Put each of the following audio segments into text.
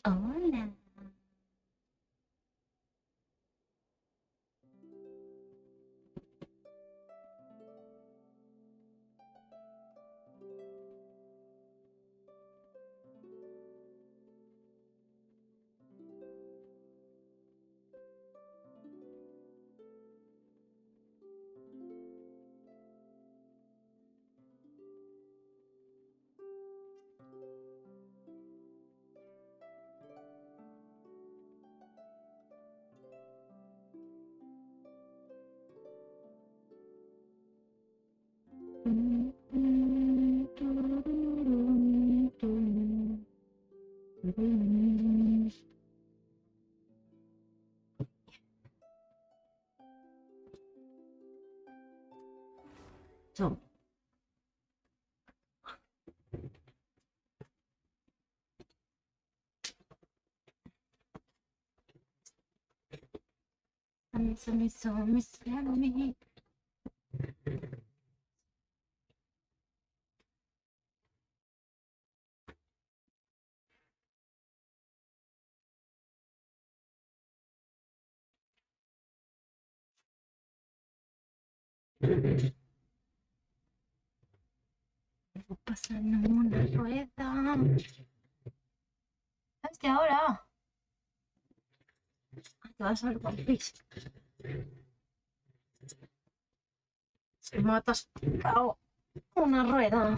Hola. So, me. Pasando una rueda. ¿Sabes ahora? Te vas a ver One Piece. Se me ha atascado una rueda.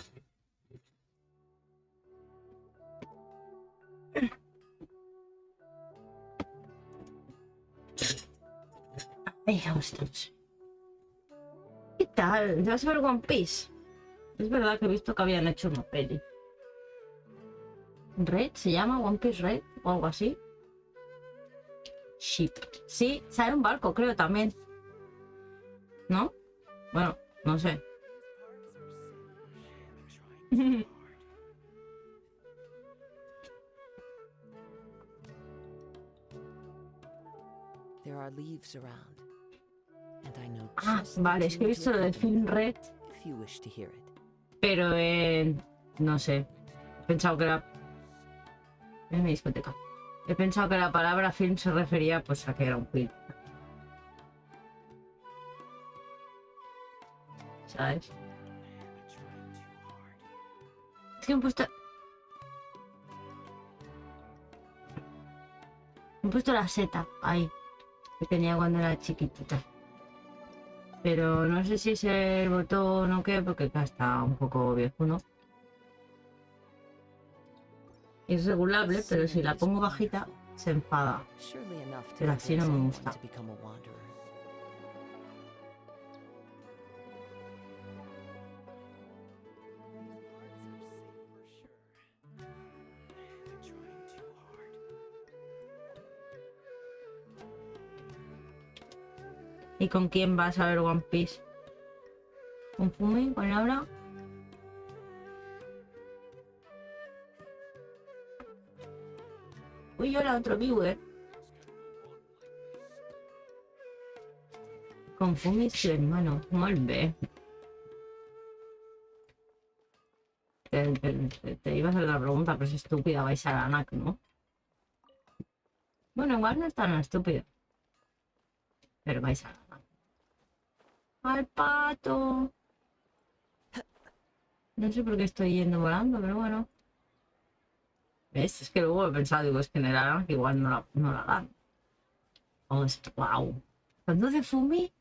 Ahí estamos. ¿Qué tal? ¿Te vas a ver One Piece? Es verdad que he visto que habían hecho una peli. ¿Red? ¿Se llama One Piece Red? O algo así. Ship. Sí, sale un barco, creo también. ¿No? Bueno, no sé. There are leaves around, and I know just vale, es que he visto lo de Film Red, if you wish to hear it. pero no sé. He pensado que era en mi discoteca. He pensado que la palabra film se refería pues a que era un film. ¿Sabes? Es que me he puesto la seta ahí, que tenía cuando era chiquitita. Pero no sé si es el botón o qué, porque acá está un poco viejo, ¿no? Es regulable, pero si la pongo bajita, se enfada. Pero así no me gusta. ¿Y con quién vas a ver One Piece? ¿Con Fumi? ¿Con Laura? Uy, hola, otro viewer. Con Fumi, sí, hermano. Molt bé. Te iba a hacer la pregunta, pero es estúpida. Vais a la NAC, ¿no? Bueno, igual no es tan estúpido. Pero vais a la NAC. ¡Al pato! No sé por qué estoy yendo volando, pero bueno. ¿Ves? Es que luego he pensado, digo, es que en el ANAC igual no la dan. Oh, wow. ¿Cuándo de Fumi?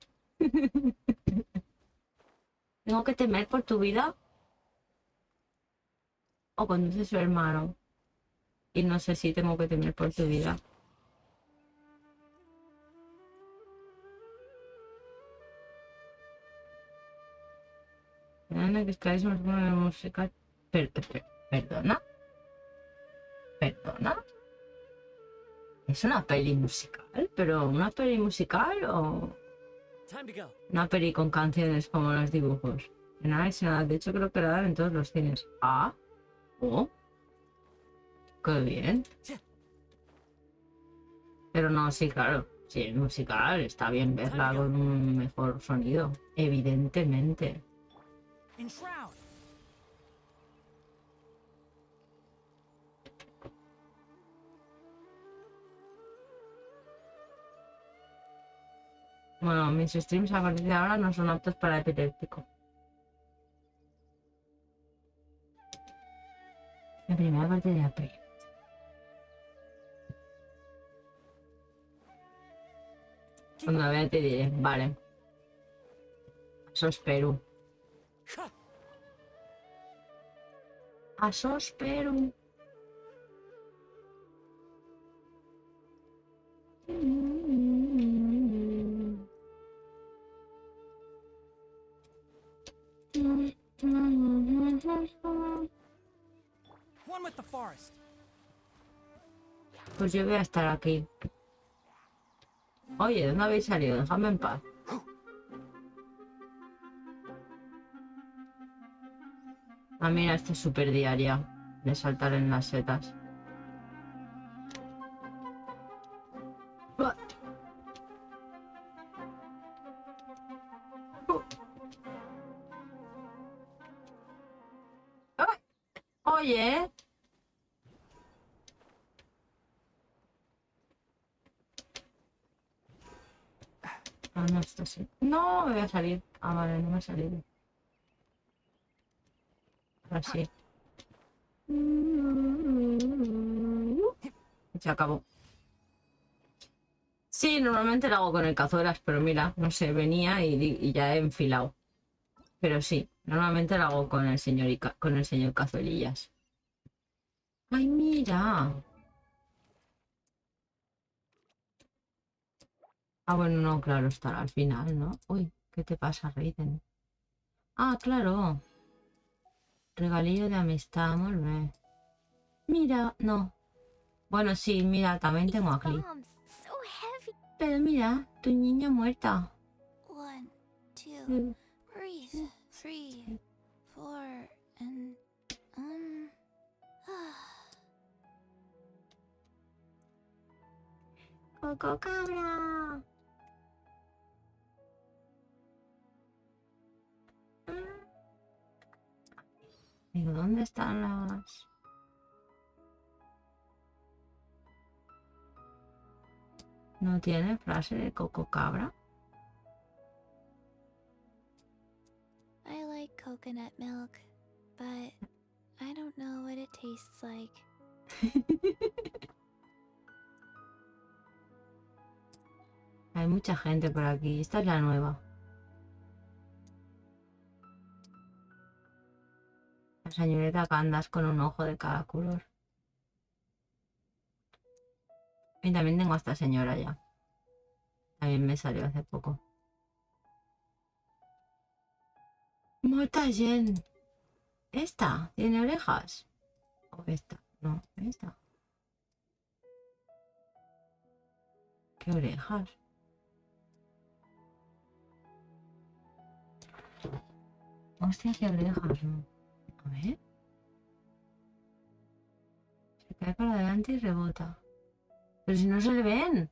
¿Tengo que temer por tu vida? ¿O conduce su hermano? Y no sé si tengo que temer por tu vida. Que estáis más bueno de música. ¿Perdona? ¿Perdona? ¿Es una peli musical? ¿Pero una peli musical o una peli con canciones como los dibujos? Nada, es nada. De hecho, creo que la dan en todos los cines. Ah, oh, qué bien. Pero no, sí, claro. Sí, es musical. Está bien verla con un mejor sonido. Evidentemente. Bueno, mis streams a partir de ahora no son aptos para epiléptico. La primera parte de la peli. Cuando la vea te diré, vale. Eso espero. Eso espero. Pues yo voy a estar aquí. Oye, ¿dónde habéis salido? Déjame en paz. Ah, mira, esta es súper diaria de saltar en las setas. Oye. Ah, no, esto sí. No, me voy a salir. Ah, vale, no me ha salido. Ahora sí. Se acabó. Sí, normalmente lo hago con el cazuelas, pero mira, no sé, venía y ya he enfilado. Pero sí, normalmente lo hago con el señor con el señor Cazuelillas. ¡Ay, mira! Ah, bueno, no, claro, estará al final, ¿no? Uy, ¿qué te pasa, Raiden? Ah, claro. Regalillo de amistad, muy bien. Mira, no. Bueno, sí, mira, también tengo a Clee. Pero mira, tu niña muerta. 1, 2, breathe, 3, 4, and ¡Coco cabra! Digo, ¿dónde están las...? ¿No tiene frase de Coco cabra? I like coconut milk, but I don't know what it tastes like. Hay mucha gente por aquí. Esta es la nueva. La señorita Candas con un ojo de cada color. Y también tengo a esta señora ya. También me salió hace poco. Muerta Jen. ¿Esta? ¿Tiene orejas? ¿O esta? No, esta. ¿Qué orejas? Hostia, qué orejas, ¿no? A ver. Se cae para adelante y rebota. Pero si no se le ven.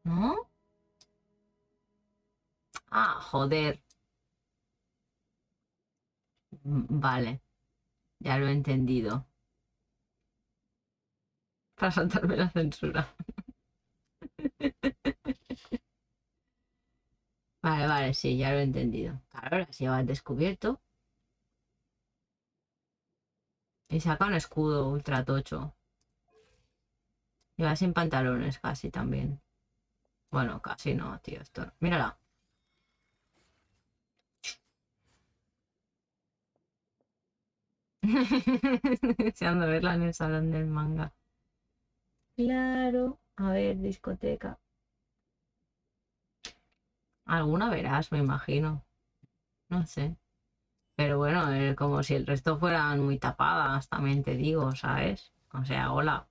¿No? Ah, joder. Vale. Ya lo he entendido. Para saltarme la censura. Vale, vale, sí, ya lo he entendido. Claro, las lleva al descubierto. Y saca un escudo ultra tocho. Y va sin pantalones casi también. Bueno, casi no, tío. Esto... Mírala. Deseando verla en el salón del manga. Claro. A ver, discoteca. Alguna verás, me imagino. No sé. Pero bueno, como si el resto fueran muy tapadas, también te digo, ¿sabes? O sea, hola.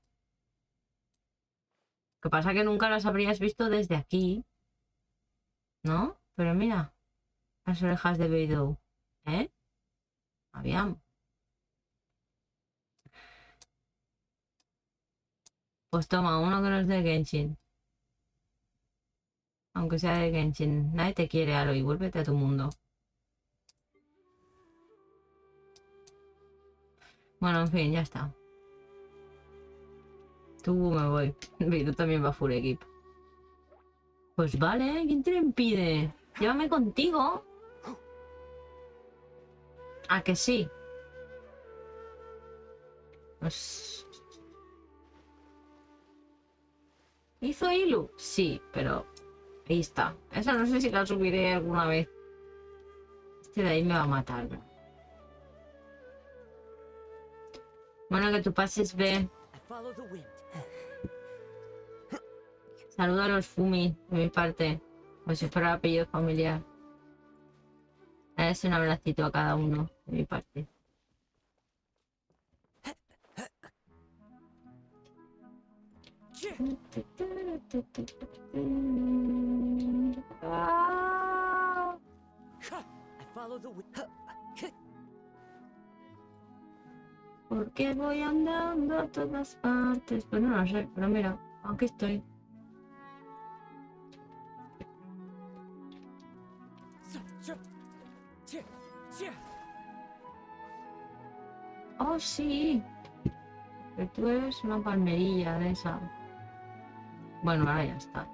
Lo que pasa es que nunca las habrías visto desde aquí, ¿no? Pero mira, las orejas de Beidou. ¿Eh? Habían. Pues toma, uno que no es de Genshin. Aunque sea de Genshin. Nadie te quiere, Aloy. Vuélvete a tu mundo. Bueno, en fin, ya está. Tú me voy. Beidou también va full equip. Pues vale, ¿quién te lo impide? Llévame contigo. ¿A que sí? Pues... ¿Hizo Ilu? Sí, pero... Ahí está. Esa no sé si la subiré alguna vez. Este de ahí me va a matar, ¿no? Bueno, que tú pases bien. Saludo a los Fumi, de mi parte. Como si fuera apellido familiar. Es un abracito a cada uno, de mi parte. Ah. ¿Por qué voy andando a todas partes? Pues no lo sé, pero mira, aquí estoy. Oh, sí. Que tú eres una palmerilla de esa. Bueno, ahora ya está.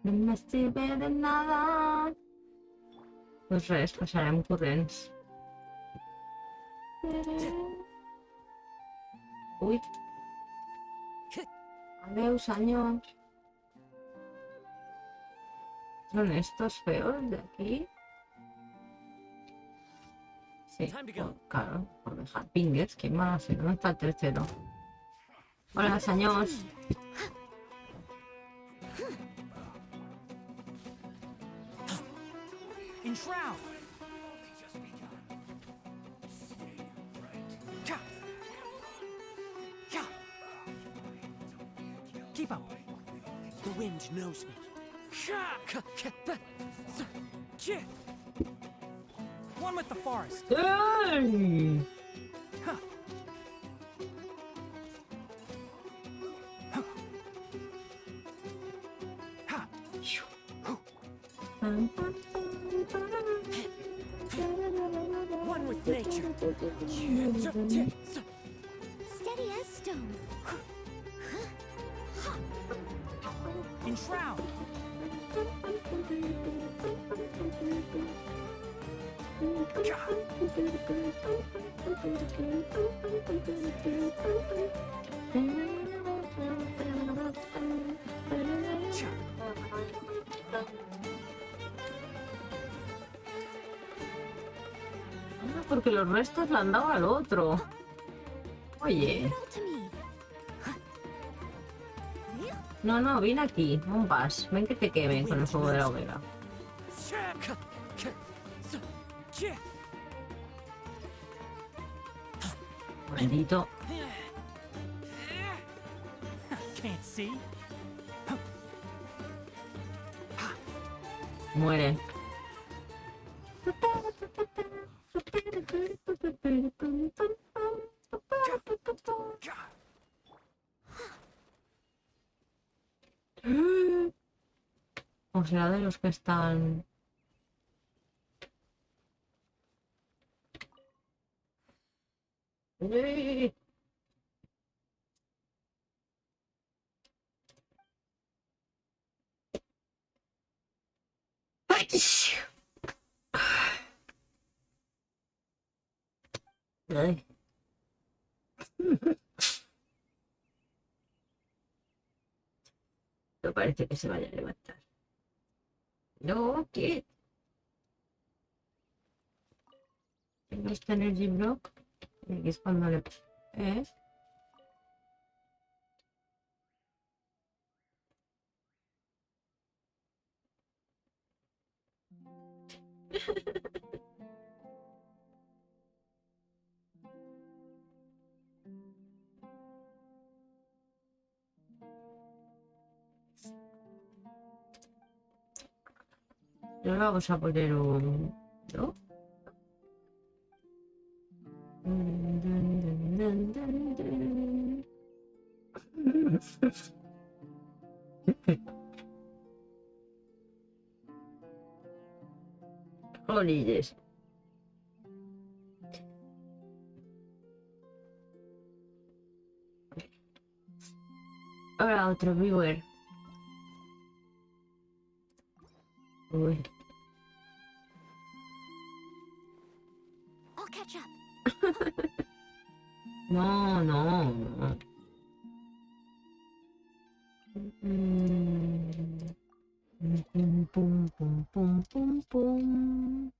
No me sirve de nada. Pues res, passarem corrents. Uy. Adeu, señor. ¿Son estos feos de aquí? Sí, claro, por dejar pingers. ¿Quién más? ¿Dónde está el tercero? Hola, señor. Keep up. The wind knows me. One with the forest. ¡Ey! One with nature. Steady as stone. Enshroud. Porque los restos le han dado al otro. Oye. No, no, ven aquí. No vas. Ven que te quemen con el fuego de la hoguera. Maldito. Muere. O será de los que están... Ay. No parece que se vaya a levantar. No, ¿qué? Tengo este energy block. Y es cuando le... ¿Eh? Le vamos a poner un... ¿no? dun, dun, dun. Jolilles. Ahora otro viewer. Uy. I'll catch up. No, no, no. Pum, pum, pum, pum, pum, pum.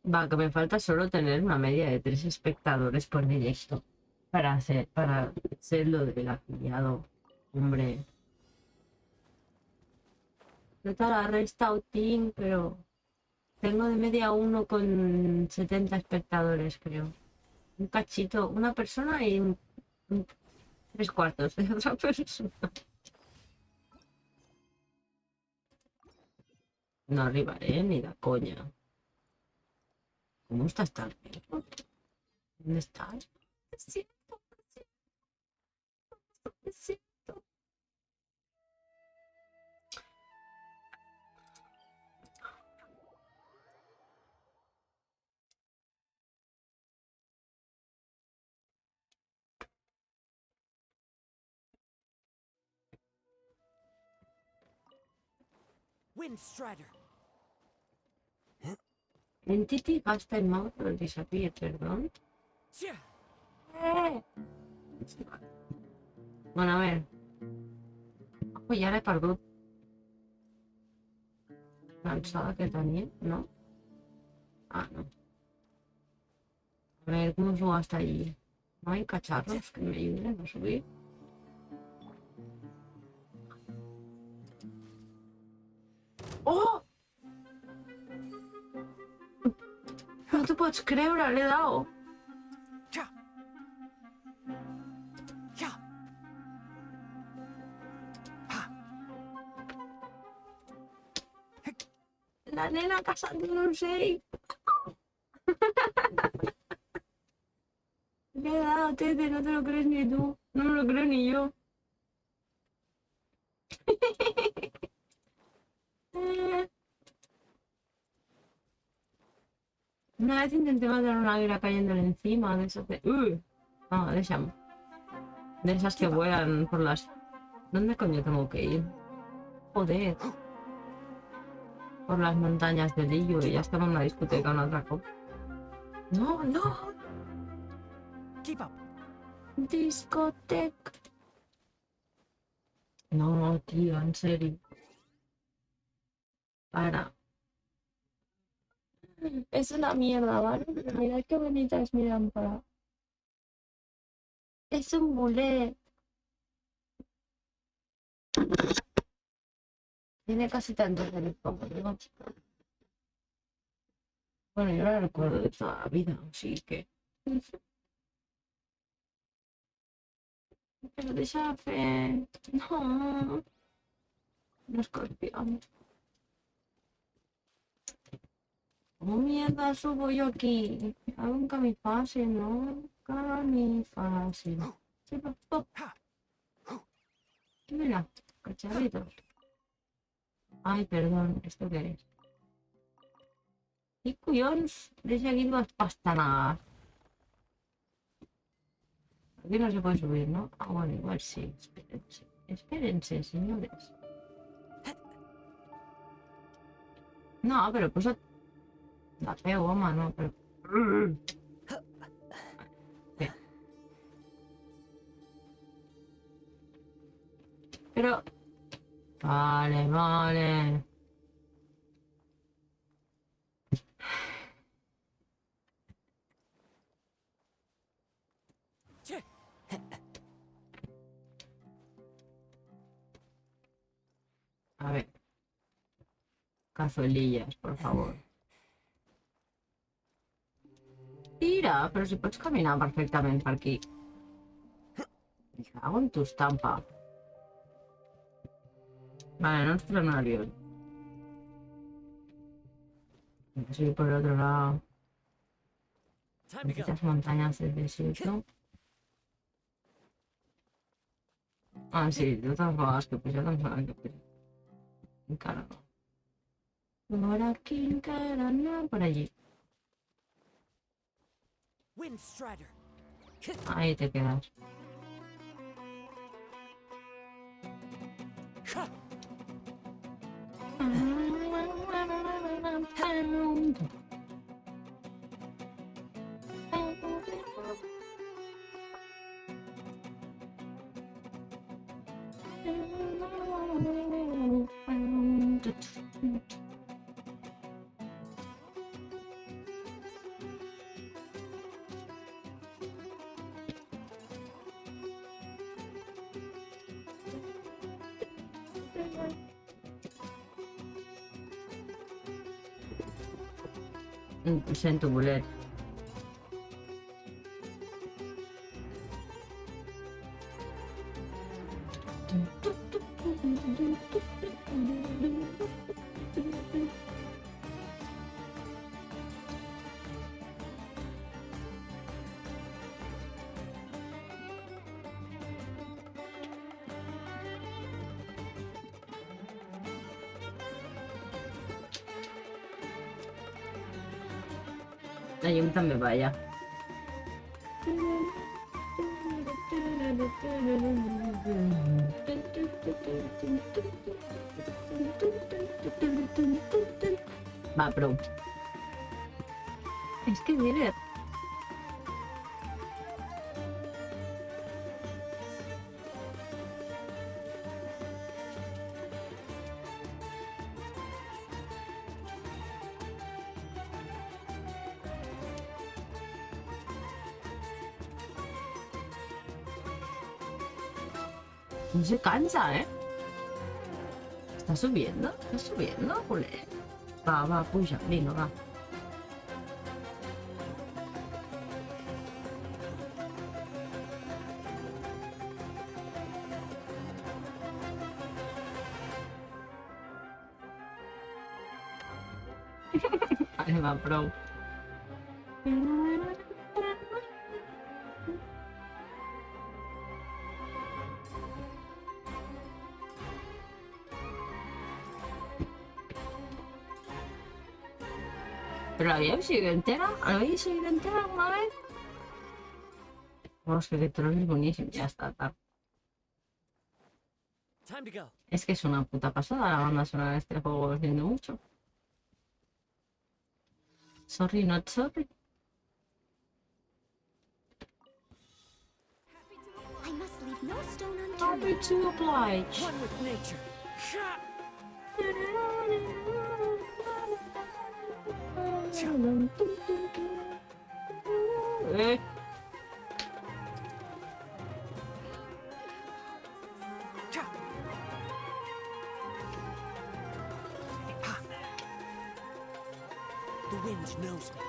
Va, que me falta solo tener una media de 3 espectadores por directo para ser lo del afiliado. Hombre. No te la restauting, pero tengo de media uno con 70 espectadores, creo. Un cachito, una persona y tres cuartos de otra persona. No arribaré ni la coña. ¿Cómo está esta perro? ¿Dónde está? Siento, siento. Windstrider. Entity gasta el mouse por el disappear, perdón. Yeah. Bueno, a ver. Pues ya l'he perdut. Pensaba que tenía, ¿no? Ah, no. A ver, ¿cómo subo hasta allí? ¿No hay cacharros que me ayuden a subir? ¡Oh! No te pots creure, l'he dado. Ja. Ja. Ha. La nena cazando un ocell. Le he dado, Tete, no te lo crees ni tú. No me lo creo ni yo. Una vez intenté matar a una águila cayéndole encima de esas de... No, de esas que vuelan por las... ¿Dónde coño tengo que ir? Joder. Por las montañas del Lillo y ya estaba en una discoteca en otra cosa. No, no. Keep up. Discoteca. No, tío, en serio. Para. Es una mierda, ¿vale? Mirad qué bonita es mi lámpara. Es un bullet. Tiene casi tantos dedos como yo. Bueno, yo la recuerdo de toda la vida, así que... Pero deshace... No. No escorpión. ¿Cómo mierda subo yo aquí? Hago un camifase, ¿no? Camifase. Mira, cacharritos. Ay, perdón, ¿esto qué es? I collons, de seguir las pastanadas. Aquí no se puede subir, ¿no? Ah, bueno, igual sí. Espérense. Espérense, señores. No, pero pues... La pego, goma, no, pero... ¿Qué? Pero... Vale, vale. A ver. Cazuelillas, por favor. Tira, però si pots caminar perfectament per aquí. Me cago en tu estampa. Vale, nuestro avión. Sí, por el otro lado. Estas montañas del desierto. Ah, sí, de todas formas que pues ya estamos hablando que encargo. Por aquí encarando, por allí. Ahí te quedas. Sento voler. La llum també balla. Va, prou. És que mira. No se cansa, ¿eh? Está subiendo, joder. Va, puja, venga, va. Vale, va, prou. ¿Pero la había seguido entera? ¿La había seguido entera alguna vez? Vamos, que el troll es buenísimo. Ya está. Es que es una puta pasada la banda sonora de este juego, lo siento mucho. Sorry, not sorry. I must leave no stone Happy unturned. to oblige. One with nature. Eh. The wind knows me.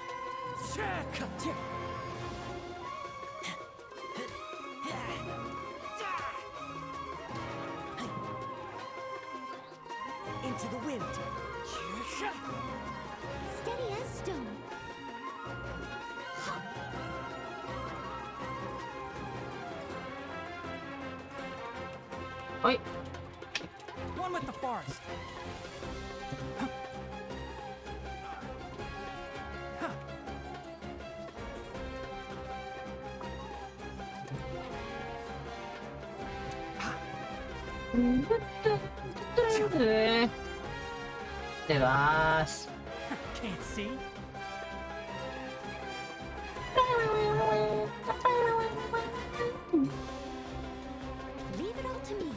Into the wind. Steady as stone. Oi. One with the forest. Te vas. Can't see. Leave it all to me.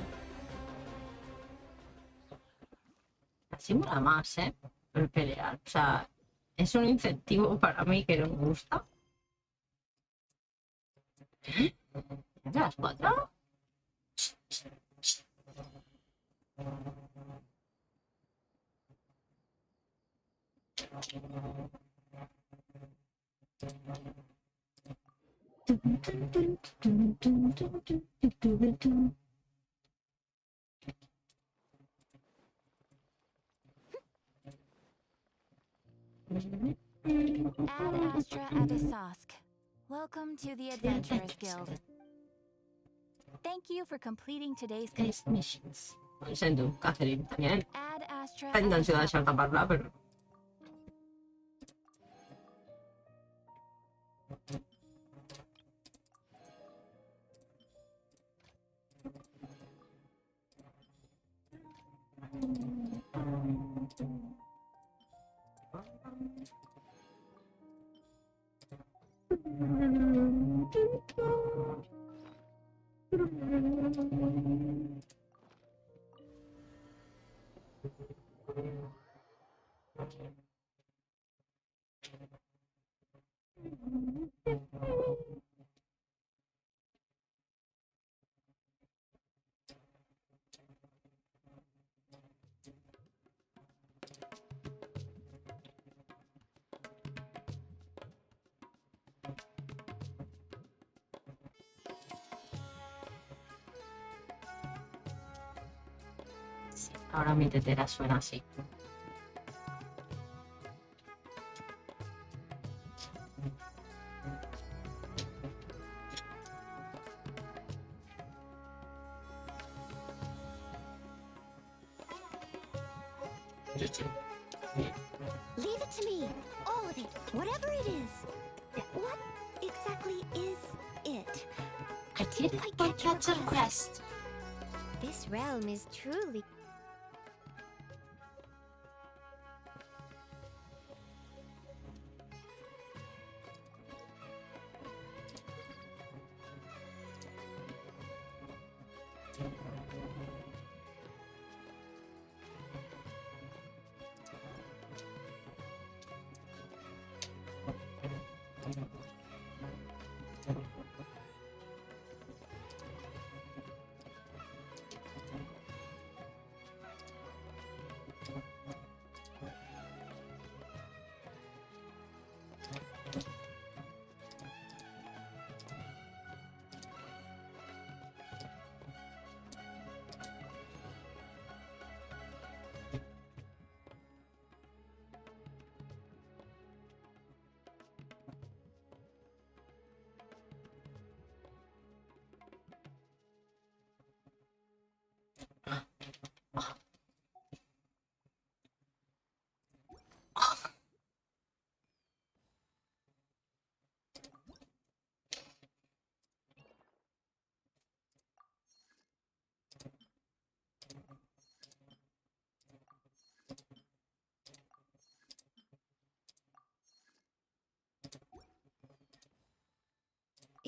Así mola más, ¿eh? El pelear. O sea, es un incentivo para mí que no me gusta. ¿Eh? ¿De las 4? Ad Astra Abyssosque. Welcome to the Adventurers Guild. Thank you for completing today's missions. Lo sento, Catherine, también. Ad Astra Non si Abyssosque. lasciata parlare, però. Ahora mi tetera suena así. Leave it to me. All of it. Whatever it is. What exactly is it? I didn't quite catch your quest. This realm is truly...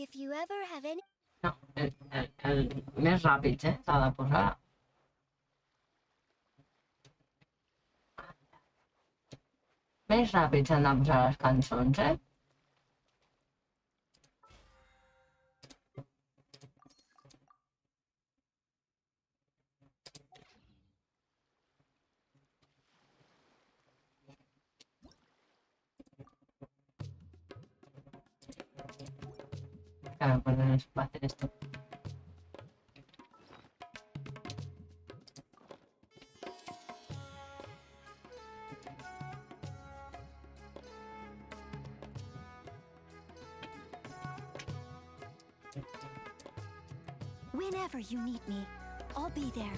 If you ever have any... No, el més ràpid, s'ha de posar. Més ràpid s'han de posar les cançons, Claro, pues no se puede hacer esto. Whenever you need me, I'll be there.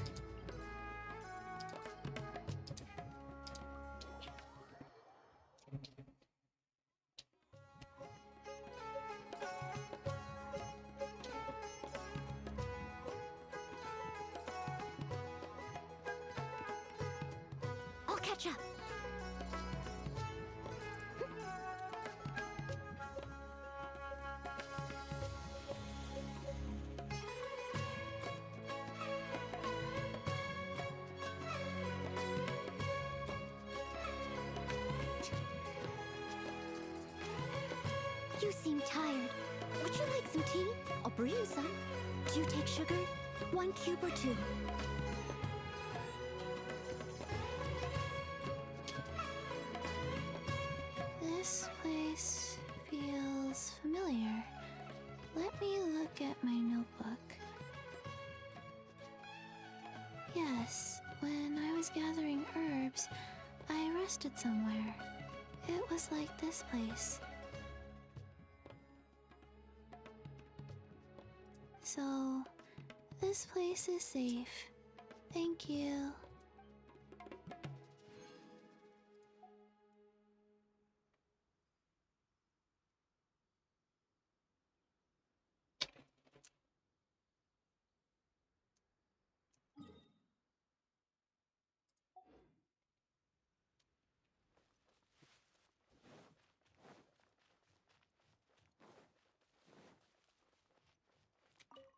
I'll catch up. You seem tired. Would you like some tea? I'll brew you some. Do you take sugar? 1 cube or 2? This place feels familiar. look at my notebook. Yes, when I was gathering herbs, I rested somewhere. It was like this place. So, this place is safe. Thank you.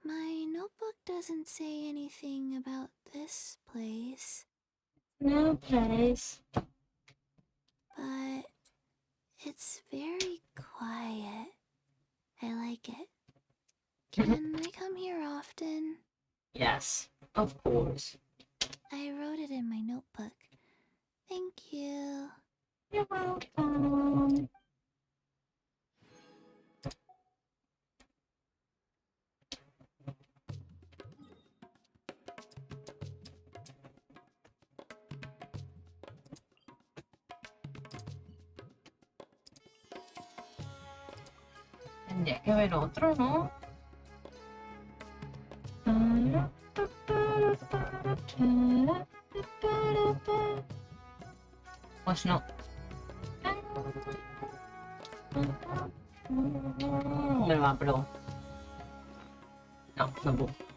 My notebook doesn't say anything about this place, No place. but it's very quiet. I like it. Can I come here often? Yes, of course. I wrote it in my notebook. Thank you. You're welcome. Tendría que haber otro, ¿no? Pues no. Me va, pero... No, no puedo.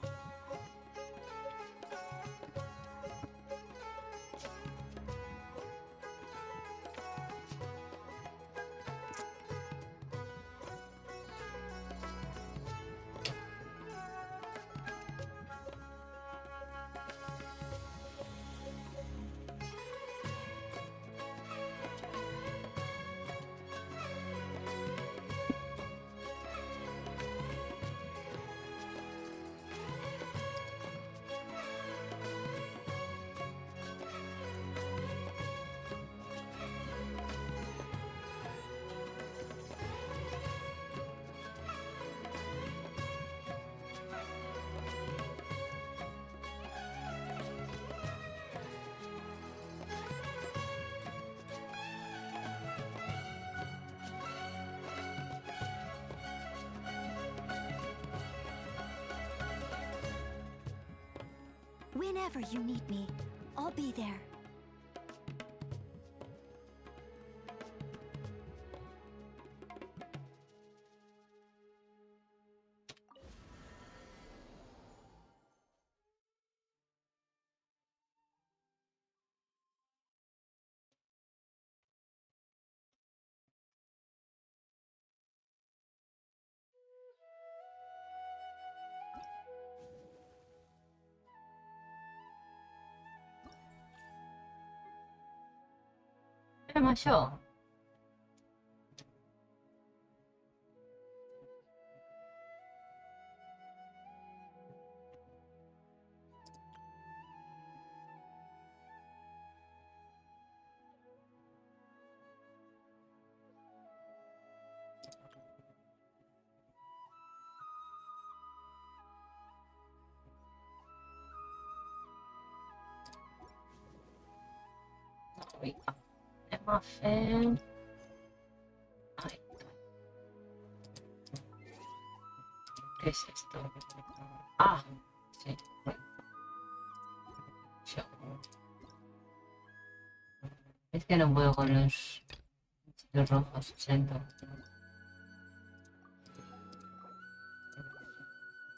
Whenever you need me, I'll be there. Ma yo. Muffin. Ay, ¿qué es esto? Ah, sí. Yo. Es que no puedo con los rojos, siento.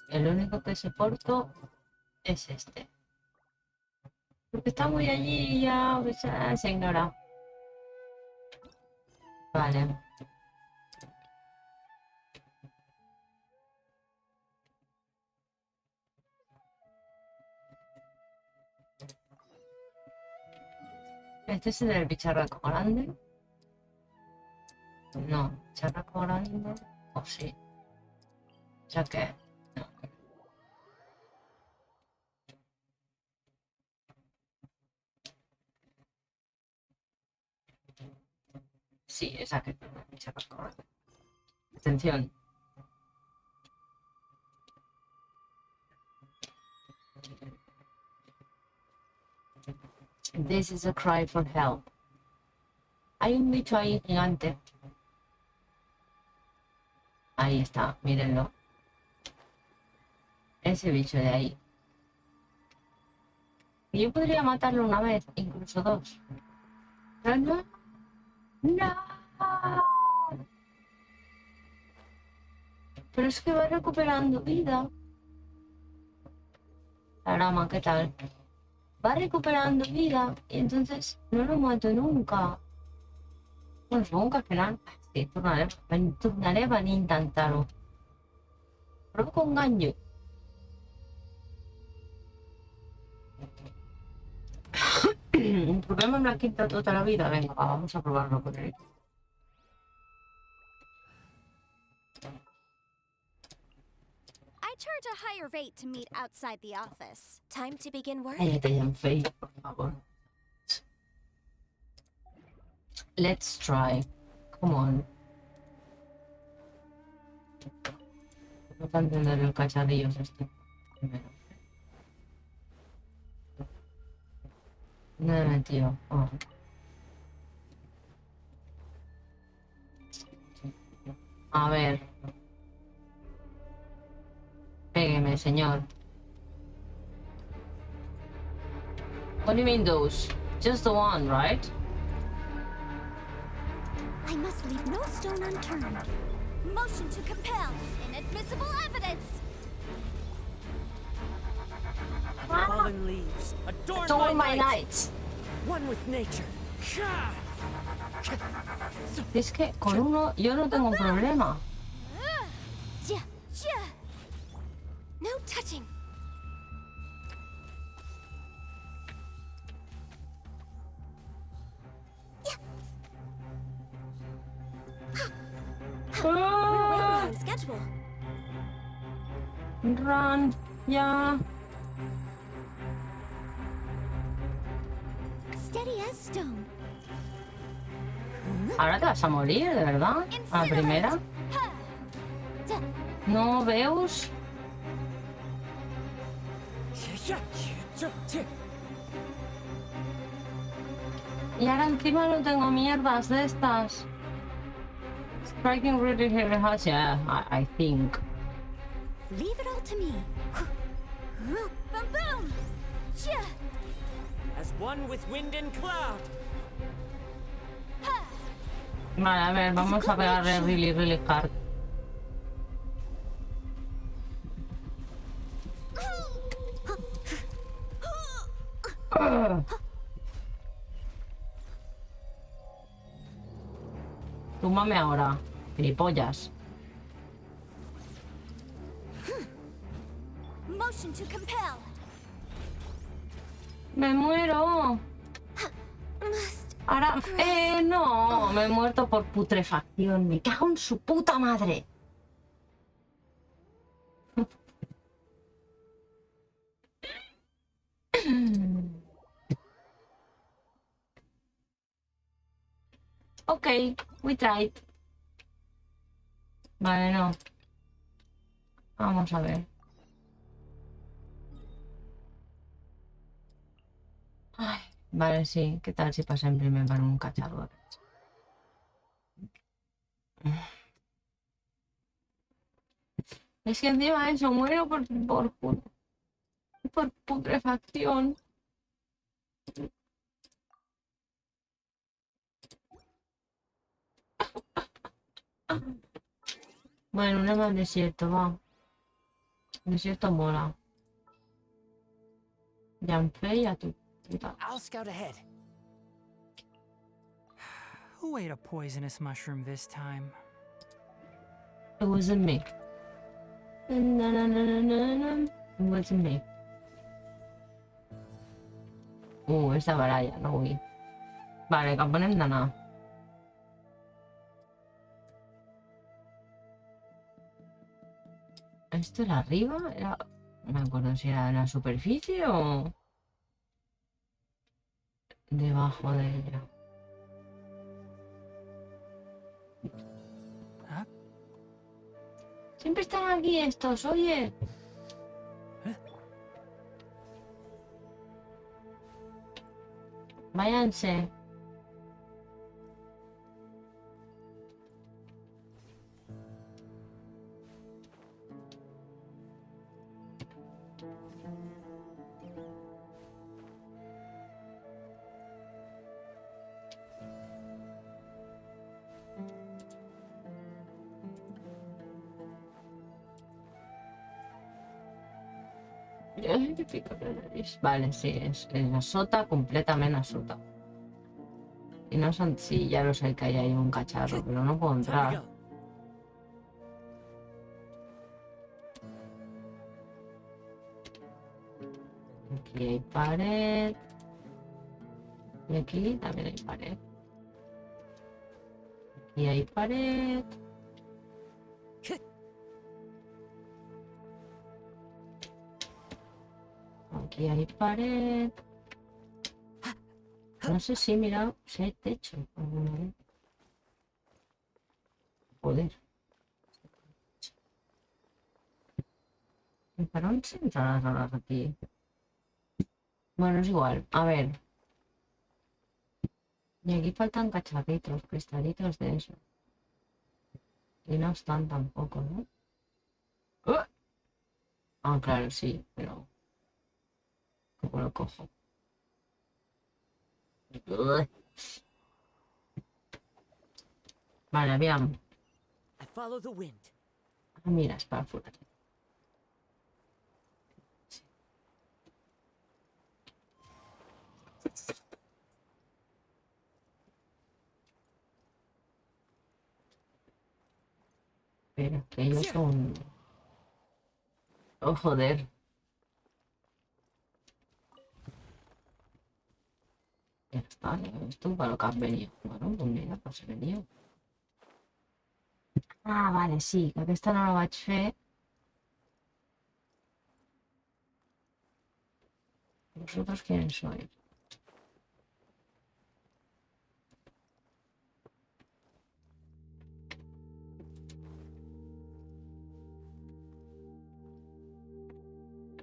El único que soporto es este. Porque está muy allí y ya pues, se ignora. Vale. ¿Este es el bicharraco grande? No, bicharraco grande. O sí. Ya que. No. Sí, esa que es el bicharraco grande. Atención. This is a cry for help. Hay un bicho ahí gigante. Ahí está, mírenlo. Ese bicho de ahí. Y yo podría matarlo una vez, incluso dos. Pero no. ¡No! Pero es que va recuperando vida. La rama, ¿qué tal? Va recuperando vida y entonces no lo mato nunca. Bueno, supongo que al final sí, tornaré a intentar-ho. Provo con Ganyu. Provem amb la quinta tota la vida. Venga, va, vamos a probarlo con él. I charge a higher rate to meet outside the office. Time to begin work. Cállate, Yanfei, por favor. Let's try. Come on. No puedo entender el cacharrillo este. Primero. No me he metido. Oh. A ver. Pégueme, señor. What do you mean those? Just the one, right? I must leave no stone unturned. Motion to compel. Inadmissible evidence. Fallen leaves. Adorn my nights. One with nature. Es que con uno yo no tengo problema. Yeah, yeah. No touching. We're way behind schedule. Run, ya. Steady as stone. Ahora te vas a morir, ¿de verdad? A la primera. Ha. Da. No, Veus. Y ahora encima no tengo mierdas de estas. Striking really heavy has, yeah, I think. Leave it all to me. Boom, boom. Yeah. As one with wind and cloud. Ha. Vale, a ver, vamos a pegarle really hard. Túmbame ahora, gilipollas. Motion to compel. Me muero. Must. Ahora, no, me he muerto por putrefacción. Me cago en su puta madre. Ok, we tried. Vale, no. Vamos a ver. Ay, vale, sí. ¿Qué tal si pasa en primer para un cacharro? Es que encima eso, muero por putrefacción. Bueno, una más desierto, va. Desierto mola. Janfei a tu puta. I'll scout ahead. Who ate a poisonous mushroom this time? It wasn't me. It wasn't me. Esta baralla, no vull. Vale, cap on hem d'anar? ¿Esto era arriba? Era... No me acuerdo si era en la superficie o... debajo de ella. Siempre están aquí estos, oye. Váyanse. Vale, sí, es la sota, completamente sota. Y no son... Sí, ya lo sé que hay ahí un cacharro, pero no puedo entrar. Aquí hay pared. Y aquí también hay pared. Aquí hay pared. Aquí hay pared. No sé si, mira, si hay techo alguna vez. Joder. ¿Para dónde se entran las horas aquí? Bueno, es igual. A ver. Y aquí faltan cacharritos, cristalitos de eso. Y no están tampoco, ¿no? Ah, claro, sí, pero... ¿Cómo lo cojo? Vale, veamos. I follow the wind. Ah, mira, es para afuera. Pero que ellos son... Oh, joder. Ya está, esto para lo que has venido. Bueno, pues mira, pues he venido. Ah, vale, sí, que aquesta no la vaig fer. ¿Vosotros quién sois?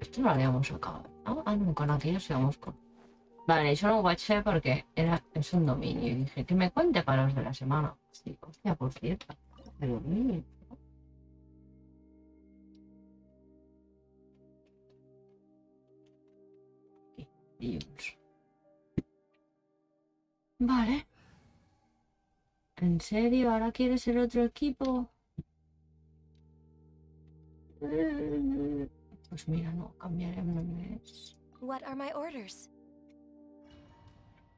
Esto no lo habíamos acabado. Ah, no, con aquellos íbamos con... Vale, eso no lo vaig fer perquè es un dominio. Y dije, que me cuente para los de la semana. Sí, hostia, por cierto. De dominio. Dios. Vale. ¿En serio? ¿Ahora quieres el otro equipo? Pues mira, no, cambiaré el nombre. What are my orders?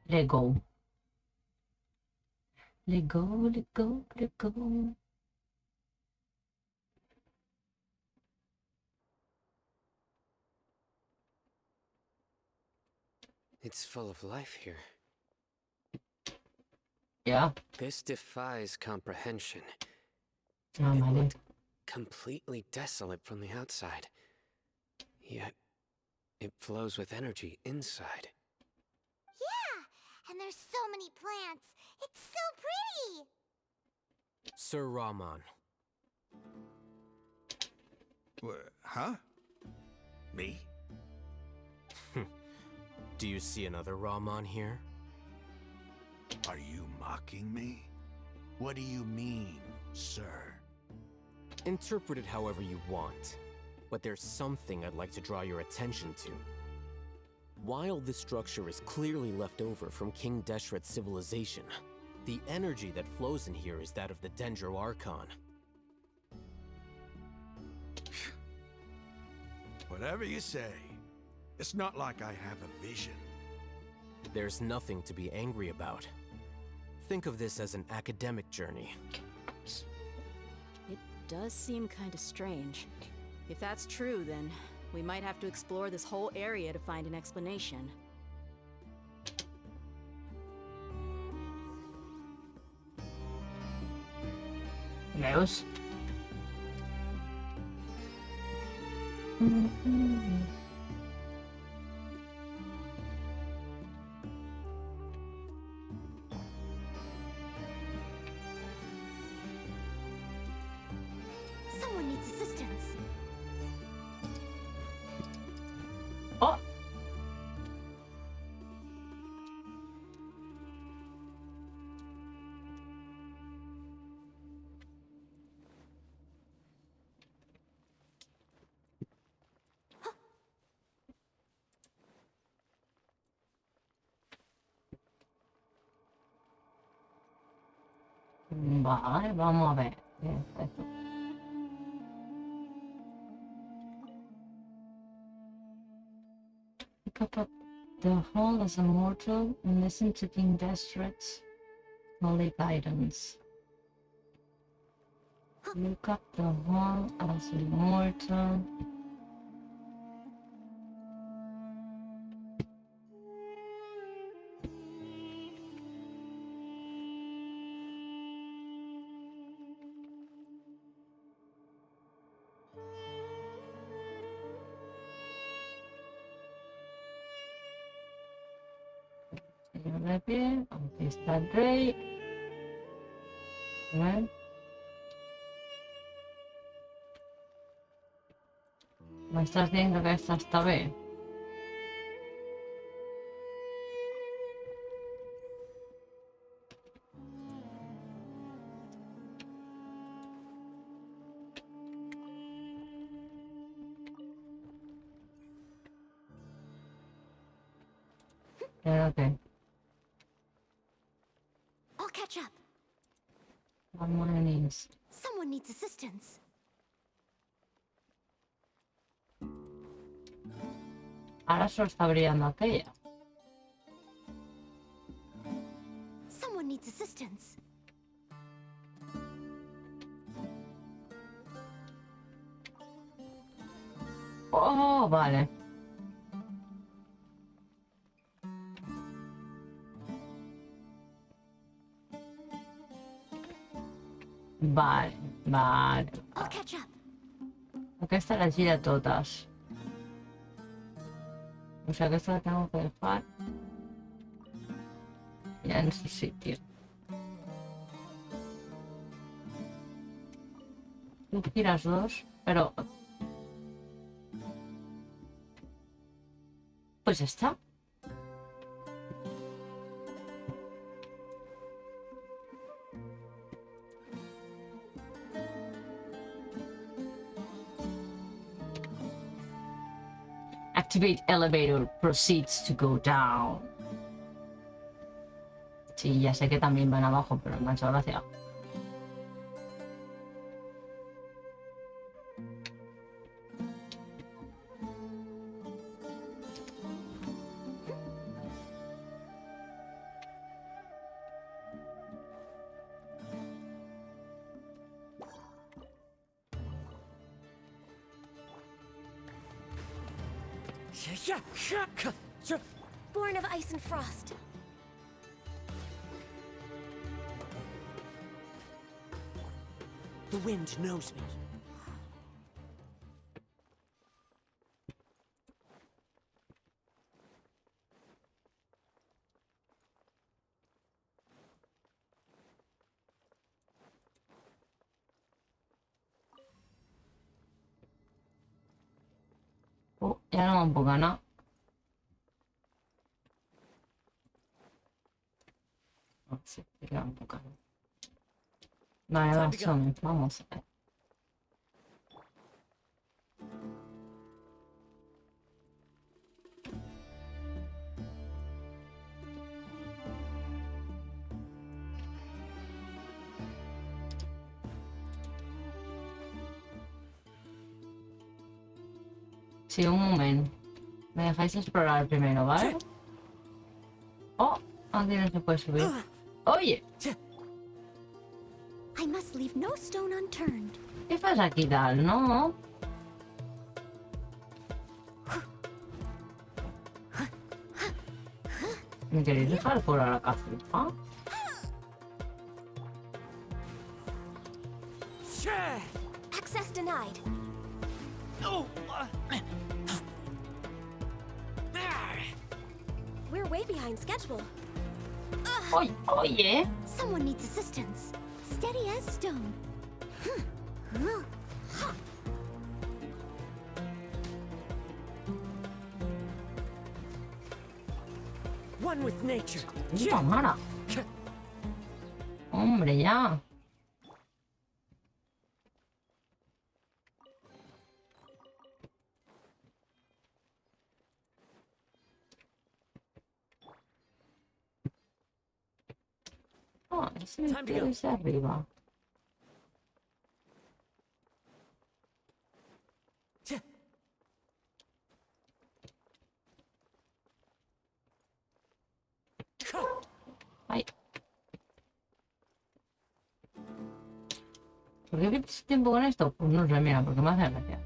Let go. Let go, let go, let go. It's full of life here. Yeah. This defies comprehension. Ah, It vale. looked completely desolate from the outside. Yet, it flows with energy inside. Yeah, and there's so many plants. It's so pretty. Sir Rahman. Huh? Me? Do you see another Rahman here? Are you mocking me? What do you mean, sir? Interpret it however you want, but there's something I'd like to draw your attention to. While this structure is clearly left over from King Deshret's civilization, the energy that flows in here is that of the Dendro Archon. Whatever you say. It's not like I have a vision. There's nothing to be angry about. Think of this as an academic journey. It does seem kind of strange. If that's true, then we might have to explore this whole area to find an explanation. Leos. Someone needs assistance. Oh. Vale, vamos a ver. ¿Qué es esto? Pick up the hall as a mortal and listen to King Destret's holy guidance. Look up the hall as a mortal. Señor de pie, aquí está el rey. A ver. ¿Me estás diciendo que esta está B? Espérate. I'll catch up. One more innings. Someone needs assistance. Ahora solo está brillando aquella. Someone needs assistance. Oh, vale. Vale, vale. I'll catch up. Aquesta la gira totes. O sea que esta la tengo que dejar ya en su sitio. Tú giras dos, pero... Pues está. Activate elevator proceeds to go down. Sí, ya sé que también van abajo, pero me ha hecho gracia. Born of ice and frost. The wind knows me. Oh, ya no me puedo ganar. Ah, sí, me queda un poco. Vale, vamos a ver. Sí, un momento. Me dejáis explorar primero, ¿vale? Oh, aquí no se puede subir. Oye, I must leave no stone unturned. ¿qué pasa aquí tal? No. ¿Me queréis dejar fuera la cazuela? Access denied. We're way behind schedule. Oye, oye. Someone needs assistance. Steady as stone. One with nature. Puta mara. Hombre, ya. Oh, Es el que desde arriba. Ay. ¿Por qué pierdes tiempo con esto? Pues no sé, mira, porque me hace gracia.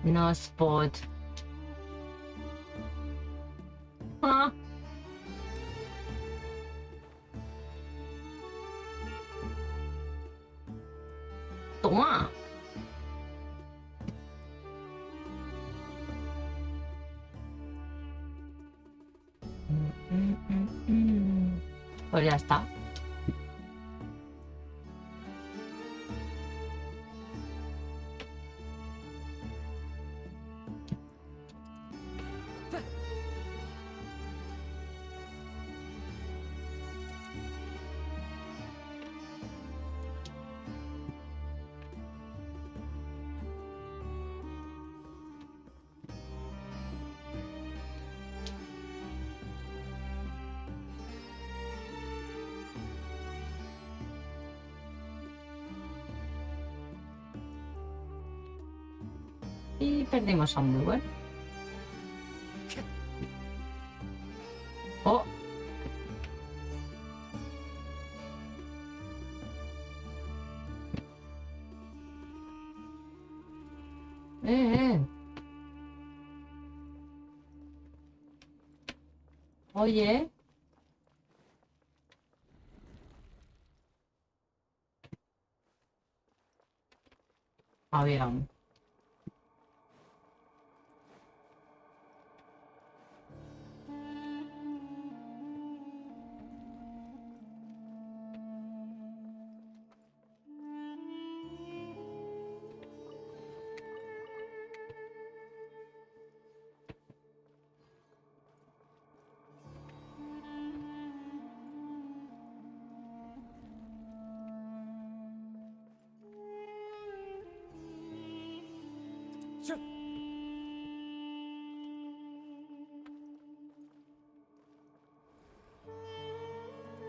No spot. Ah. Toma. Pues ya está. Y perdimos a un Bluer. Oh. Eh. Oye. Había un.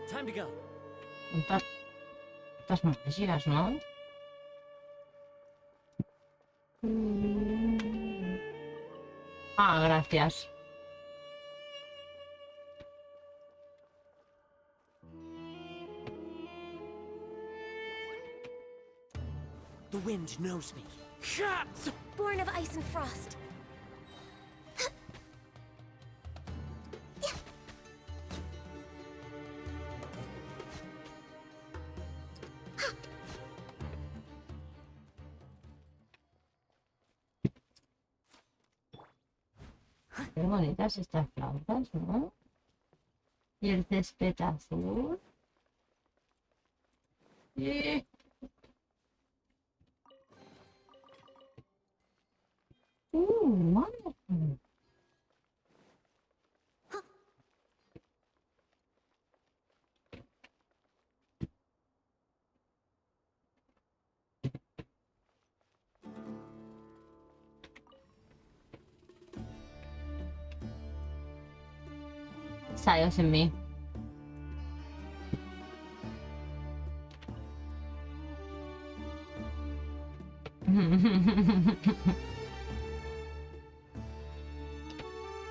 Time to go. Estas magias, ¿no? Ah, gracias. The wind knows me. Born of ice and frost. Qué bonitas estas flautas, ¿no? Y el césped azul. Madre. Sayos en mí.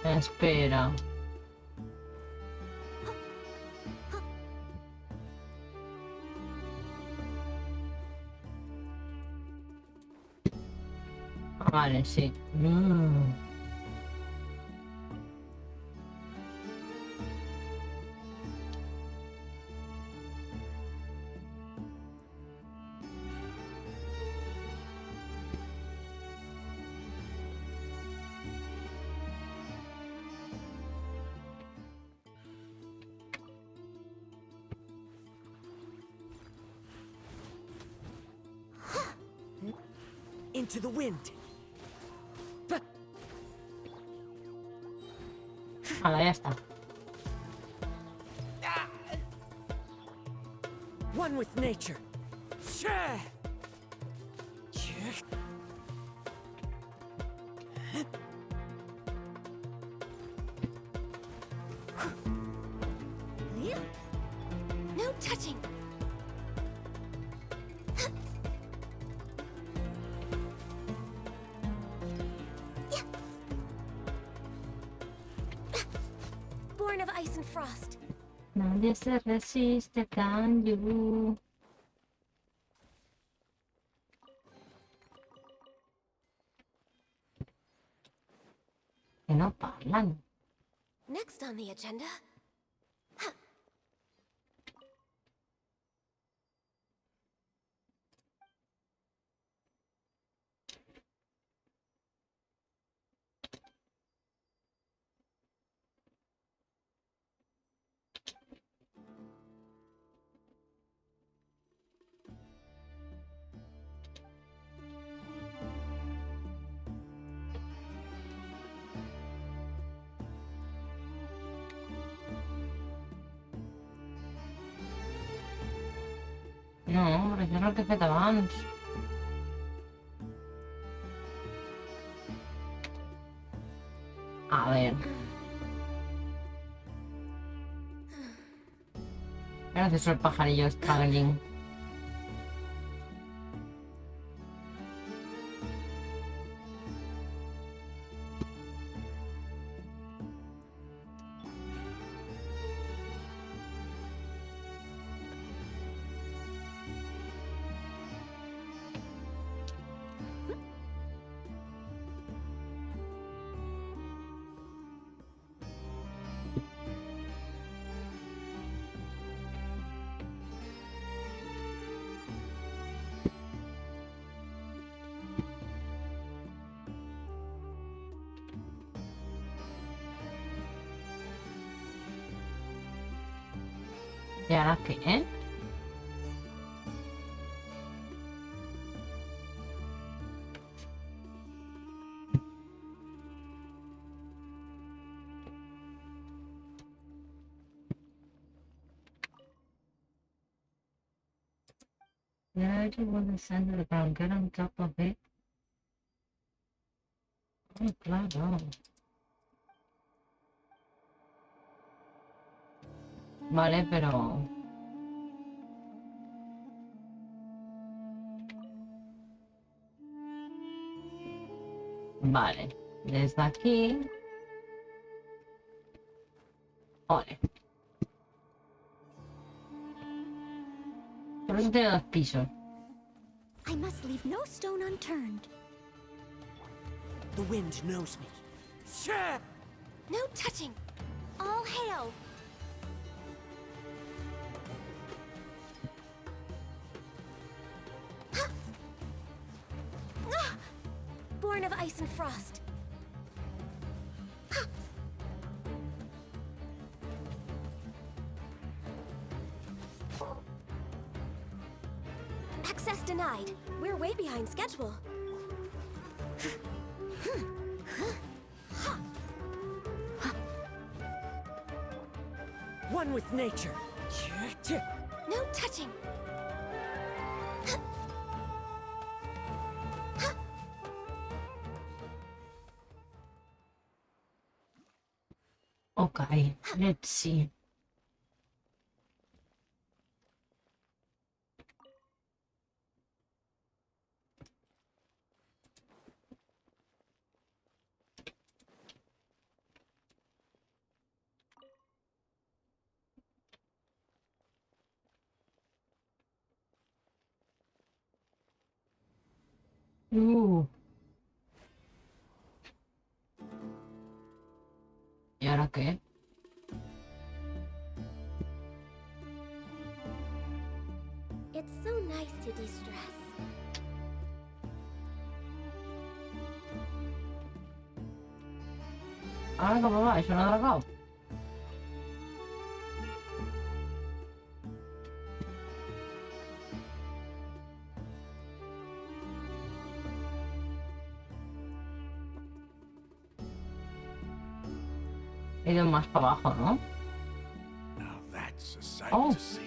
Espera. Ah, vale, sí. Into the wind. Ahora ya está. One with nature. touching! Born of ice and frost. Nadie se resiste a cambio. Que no parlan. Next on the agenda. No, però això és el que he fet abans. A ver. Gracias al pajarillo struggling. ¿Y ahora qué? Yeah, I want to send it about get on top of it. Oh, claro. Vale, pero... Vale. Desde aquí... Ole. Solo tiene 2 pisos. I must leave no stone unturned. The wind knows me. Shit! No touching! All hail! Born of ice and frost. Access denied. We're way behind schedule. One with nature. No touching. Okay, let's see. ¿Y ahora qué? It's so nice to de-stress. Ahora cómo va, eso no ha dragado. He ido más para abajo, ¿no? Now that's a sight Oh. to see.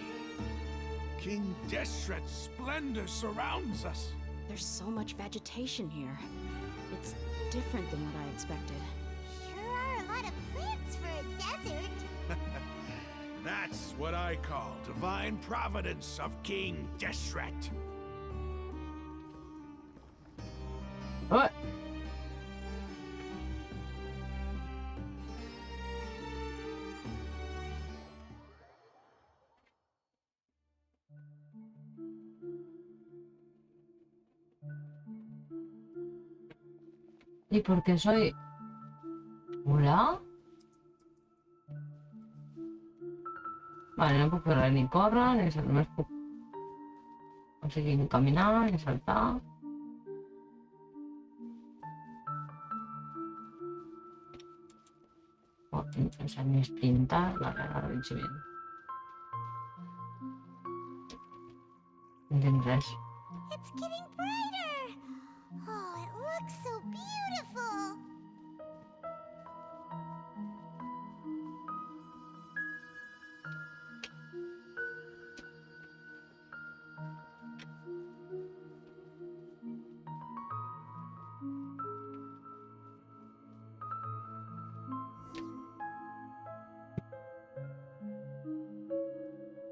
King Deshret's splendor surrounds us. There's so much vegetation here. It's different than what I expected. Sure are a lot of plants for a desert. That's what I call divine providence of King Deshret. What? ¿Y por qué soy...? ¿Hola? Vale, no puedo correr ni correr, ni saltar, no puedo conseguir ni caminar, ni saltar. O sea, ni sprintar, vale, ahora lo he hecho bien. No entiendo eso. It's getting brighter! Oh, it looks so beautiful!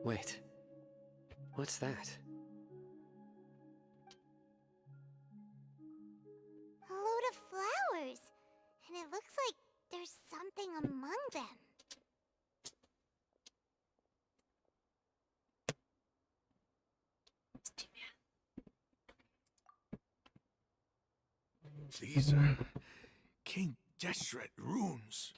Wait. What's that? A load of flowers! And it looks like there's something among them. These are King Deshret runes.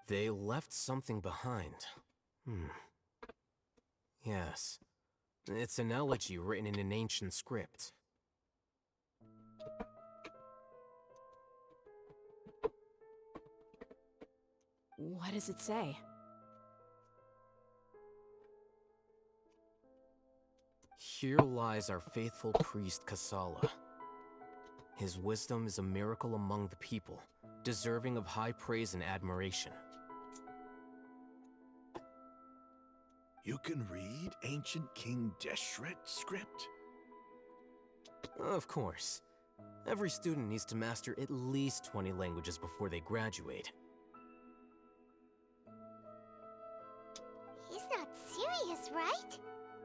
They left something behind. Yes. It's an elegy written in an ancient script. What does it say? Here lies our faithful priest Kasala. His wisdom is a miracle among the people, deserving of high praise and admiration. You can read ancient King Deshret script? Of course. Every student needs to master at least 20 languages before they graduate. He's not serious, right?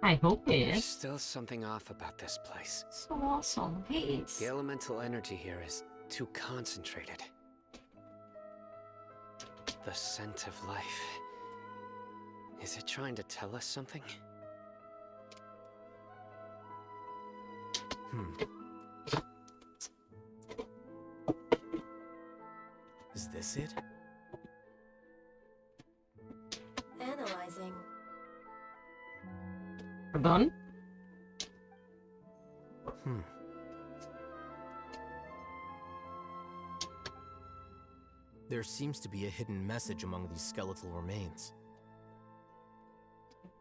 I hope it There's is. still something off about this place. So awesome, please. The elemental energy here is too concentrated. The scent of life. Is it trying to tell us something? Is this it? Analyzing. Pardon? There seems to be a hidden message among these skeletal remains.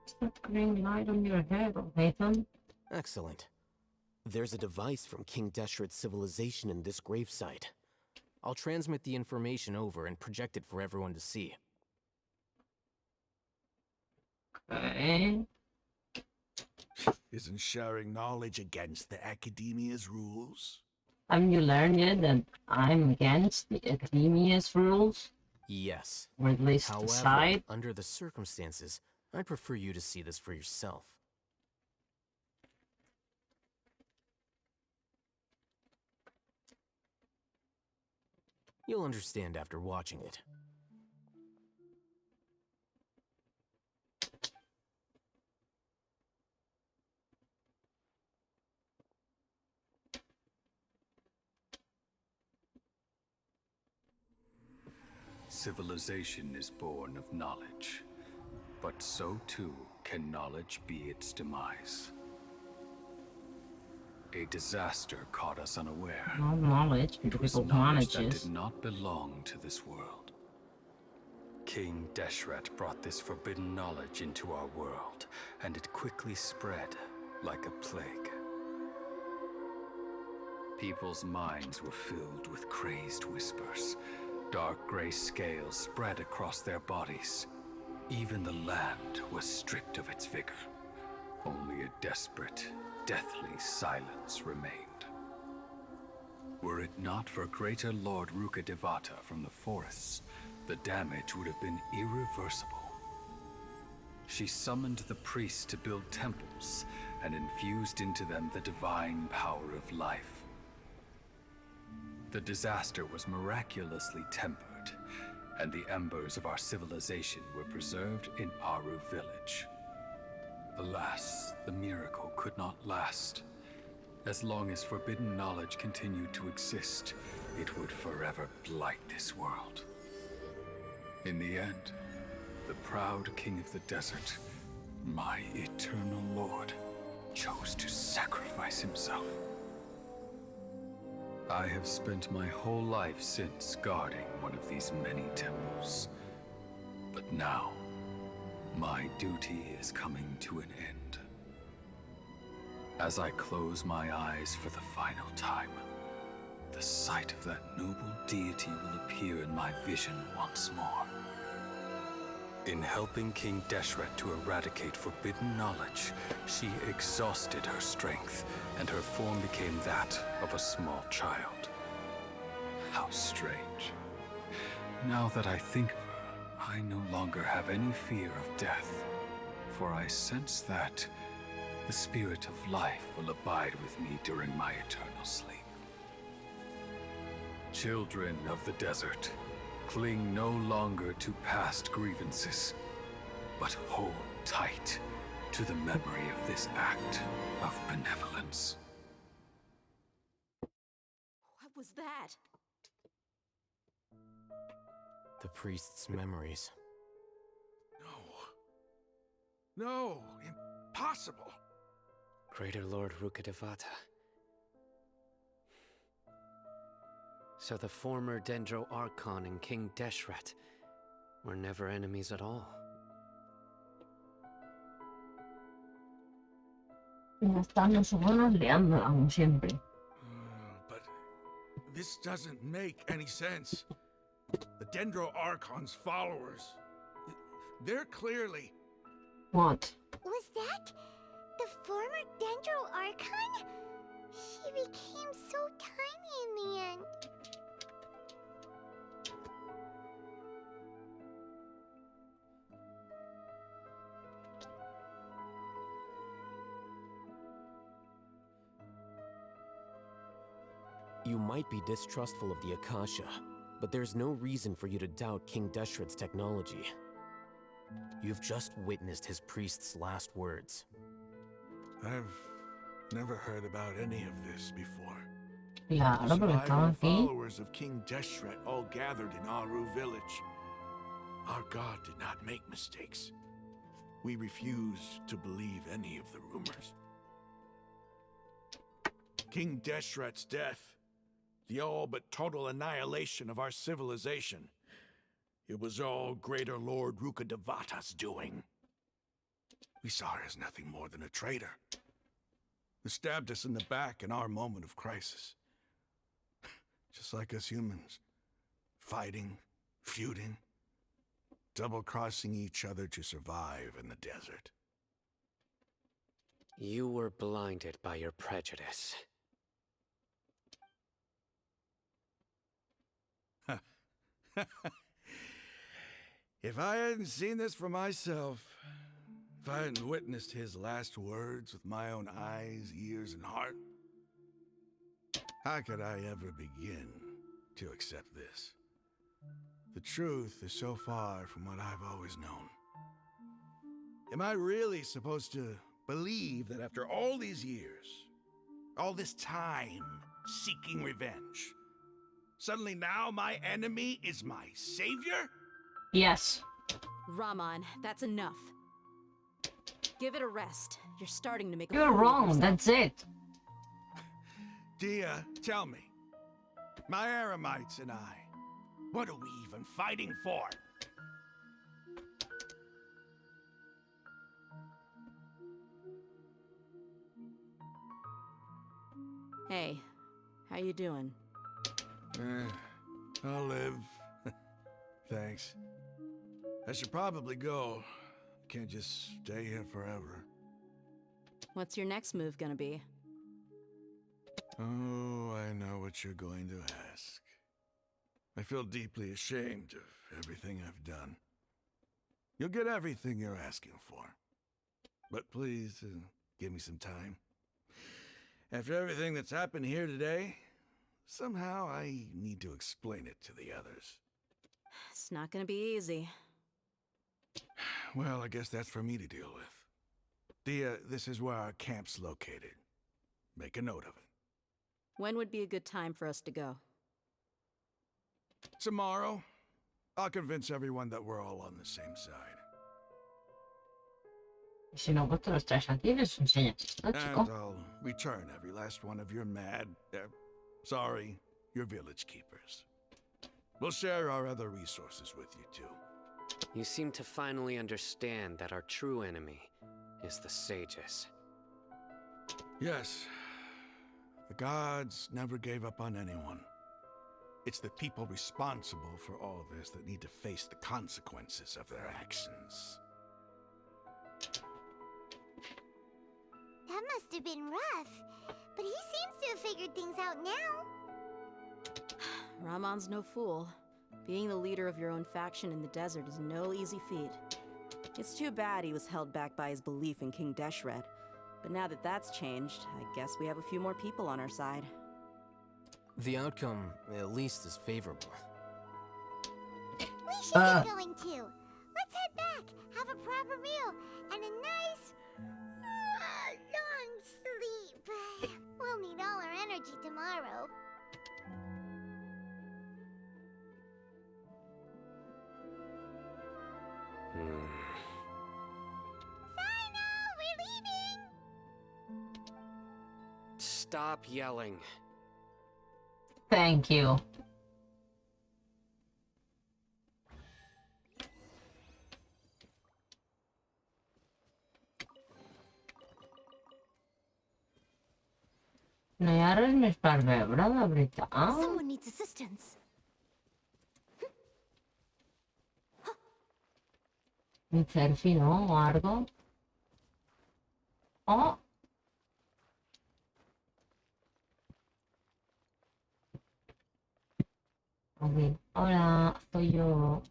Stop green light on your head, Nathan. Excellent. There's a device from King Deshret's civilization in this gravesite. I'll transmit the information over and project it for everyone to see. Okay. Isn't sharing knowledge against the Academia's rules? Haven't you learned yet that I'm against the Academia's rules? Yes. Or at least However, decide? under the circumstances, I'd prefer you to see this for yourself. You'll understand after watching it. Civilization is born of knowledge, but so too can knowledge be its demise. A disaster caught us unaware. Not knowledge, It was people knowledge that manages. did not belong to this world. King Deshret brought this forbidden knowledge into our world, and it quickly spread like a plague. People's minds were filled with crazed whispers. Dark gray scales spread across their bodies. Even the land was stripped of its vigor. Only a desperate, deathly silence remained. Were it not for greater Lord Rukkhadevata from the forests, the damage would have been irreversible. She summoned the priests to build temples and infused into them the divine power of life. The disaster was miraculously tempered, and the embers of our civilization were preserved in Aru village. Alas, the miracle could not last. As long as forbidden knowledge continued to exist, it would forever blight this world. In the end, the proud king of the desert, my eternal lord, chose to sacrifice himself. I have spent my whole life since guarding one of these many temples. But now, my duty is coming to an end. As I close my eyes for the final time, the sight of that noble deity will appear in my vision once more. In helping King Deshret to eradicate forbidden knowledge, she exhausted her strength, and her form became that of a small child. How strange. Now that I think of her, I no longer have any fear of death, for I sense that the spirit of life will abide with me during my eternal sleep. Children of the desert, cling no longer to past grievances, but hold tight to the memory of this act of benevolence. What was that? The priest's memories. No, impossible. Greater Lord Rukkhadevata. So the former Dendro Archon and King Deshret were never enemies at all. Ya están los humanos liándola, como siempre. But this doesn't make any sense. The Dendro Archon's followers, they're clearly... What? Was that the former Dendro Archon? She became so tiny in the end. You might be distrustful of the Akasha, but there's no reason for you to doubt King Deshret's technology. You've just witnessed his priest's last words. I've never heard about any of this before. Claro, The porque estaba surviving aquí. followers of King Deshret all gathered in Aru village. Our god did not make mistakes. We refused to believe any of the rumors. King Deshret's death, the all but total annihilation of our civilization, it was all Greater Lord Rukkhadevata's doing. We saw her as nothing more than a traitor, who stabbed us in the back in our moment of crisis. Just like us humans, fighting, feuding, double-crossing each other to survive in the desert. You were blinded by your prejudice. If I hadn't seen this for myself, if I hadn't witnessed his last words with my own eyes, ears, and heart, how could I ever begin to accept this? The truth is so far from what I've always known. Am I really supposed to believe that after all these years, all this time seeking revenge, suddenly now my enemy is my savior? Yes. Raman, that's enough. Give it a rest. You're starting to make a You're fool of wrong, yourself. that's it. Dia, tell me, my Aramites and I, what are we even fighting for? Hey, how you doing? I'll live. Thanks. I should probably go. Can't just stay here forever. What's your next move gonna be? Oh, I know what you're going to ask. I feel deeply ashamed of everything I've done. You'll get everything you're asking for. But please, give me some time. After everything that's happened here today, somehow I need to explain it to the others. It's not gonna be easy. Well, I guess that's for me to deal with. Dia, this is where our camp's located. Make a note of it. When would be a good time for us to go? Tomorrow, I'll convince everyone that we're all on the same side. Si no, pues te los traes aquí y les enseñas esto, And chico. I'll return every last one of your your village keepers. We'll share our other resources with you too. You seem to finally understand that our true enemy is the sages. Yes. The gods never gave up on anyone. It's the people responsible for all this that need to face the consequences of their actions. That must have been rough. But he seems to have figured things out now. Ramon's no fool. Being the leader of your own faction in the desert is no easy feat. It's too bad he was held back by his belief in King Deshret. But now that that's changed, I guess we have a few more people on our side. The outcome, at least, is favorable. We should get going too. Let's head back, have a proper meal, and a nice, long sleep. We'll need all our energy tomorrow. Sino, we're leaving! Stop yelling. Thank you. No hi ha res més per veure, de veritat. Someone needs assistance. Un selfie, no? O algo. Oh! Ok. Hola, soy yo.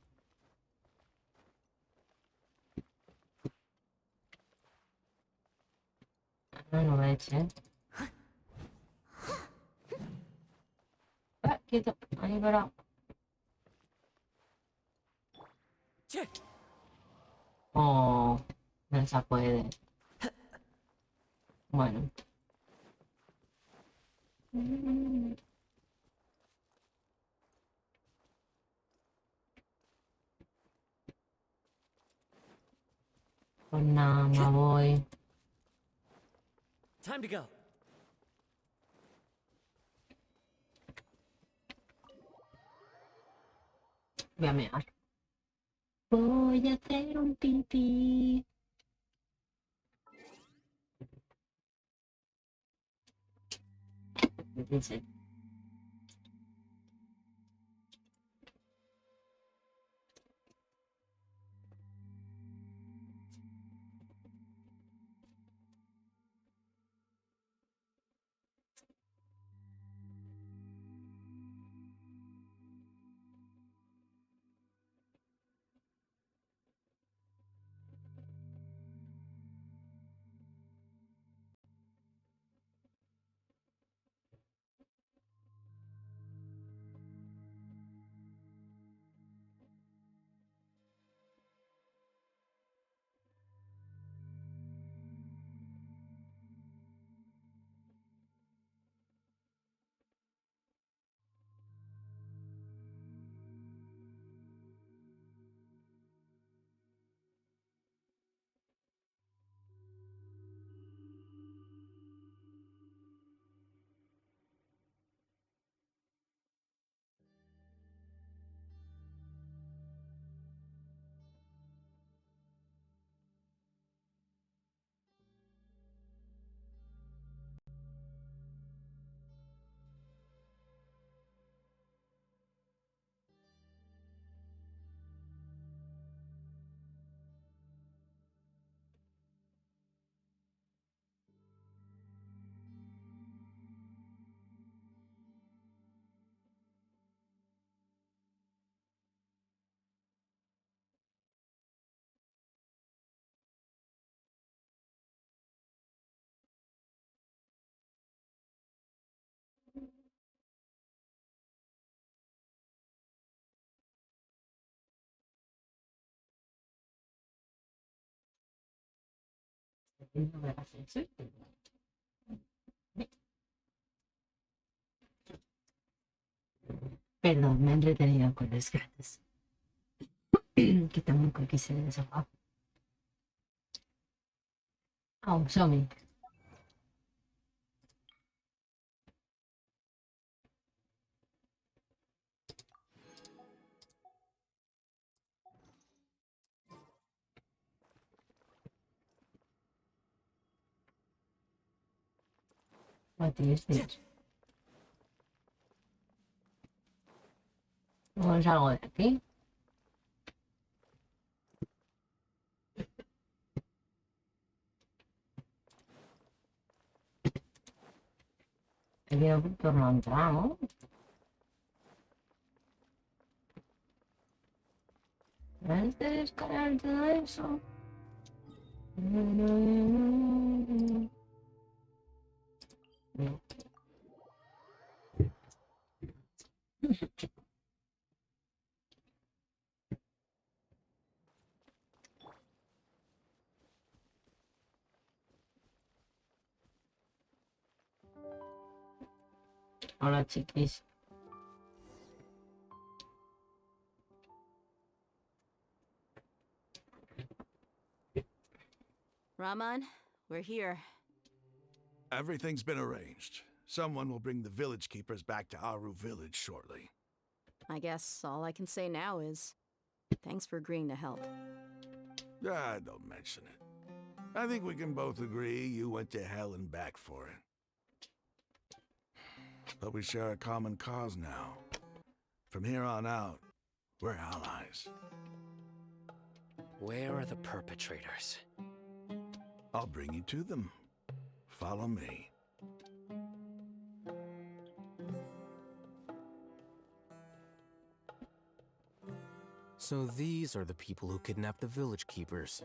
No veig, eh? Quieto. Ahí, pero... Oh, no se puede. Bueno. Pues nada, me voy. Time to go. Voy a mear. Voy a hacer un pipí. Dice. No me hace eso. Perdón, me he entretenido con los gatos. Que están muy cookies en el sofá. Oh, show me. What is this? ¿Cómo salgo de aquí? Aquí no entramos. ¿Ves de descargar todo eso? Hola, chiquis. Raman, we're here. Everything's been arranged. Someone will bring the village keepers back to Aru village shortly. I guess all I can say now is thanks for agreeing to help. Ah, don't mention it. I think we can both agree you went to hell and back for it. But we share a common cause now. From here on out, we're allies. Where are the perpetrators? I'll bring you to them. Follow me. So these are the people who kidnapped the village keepers.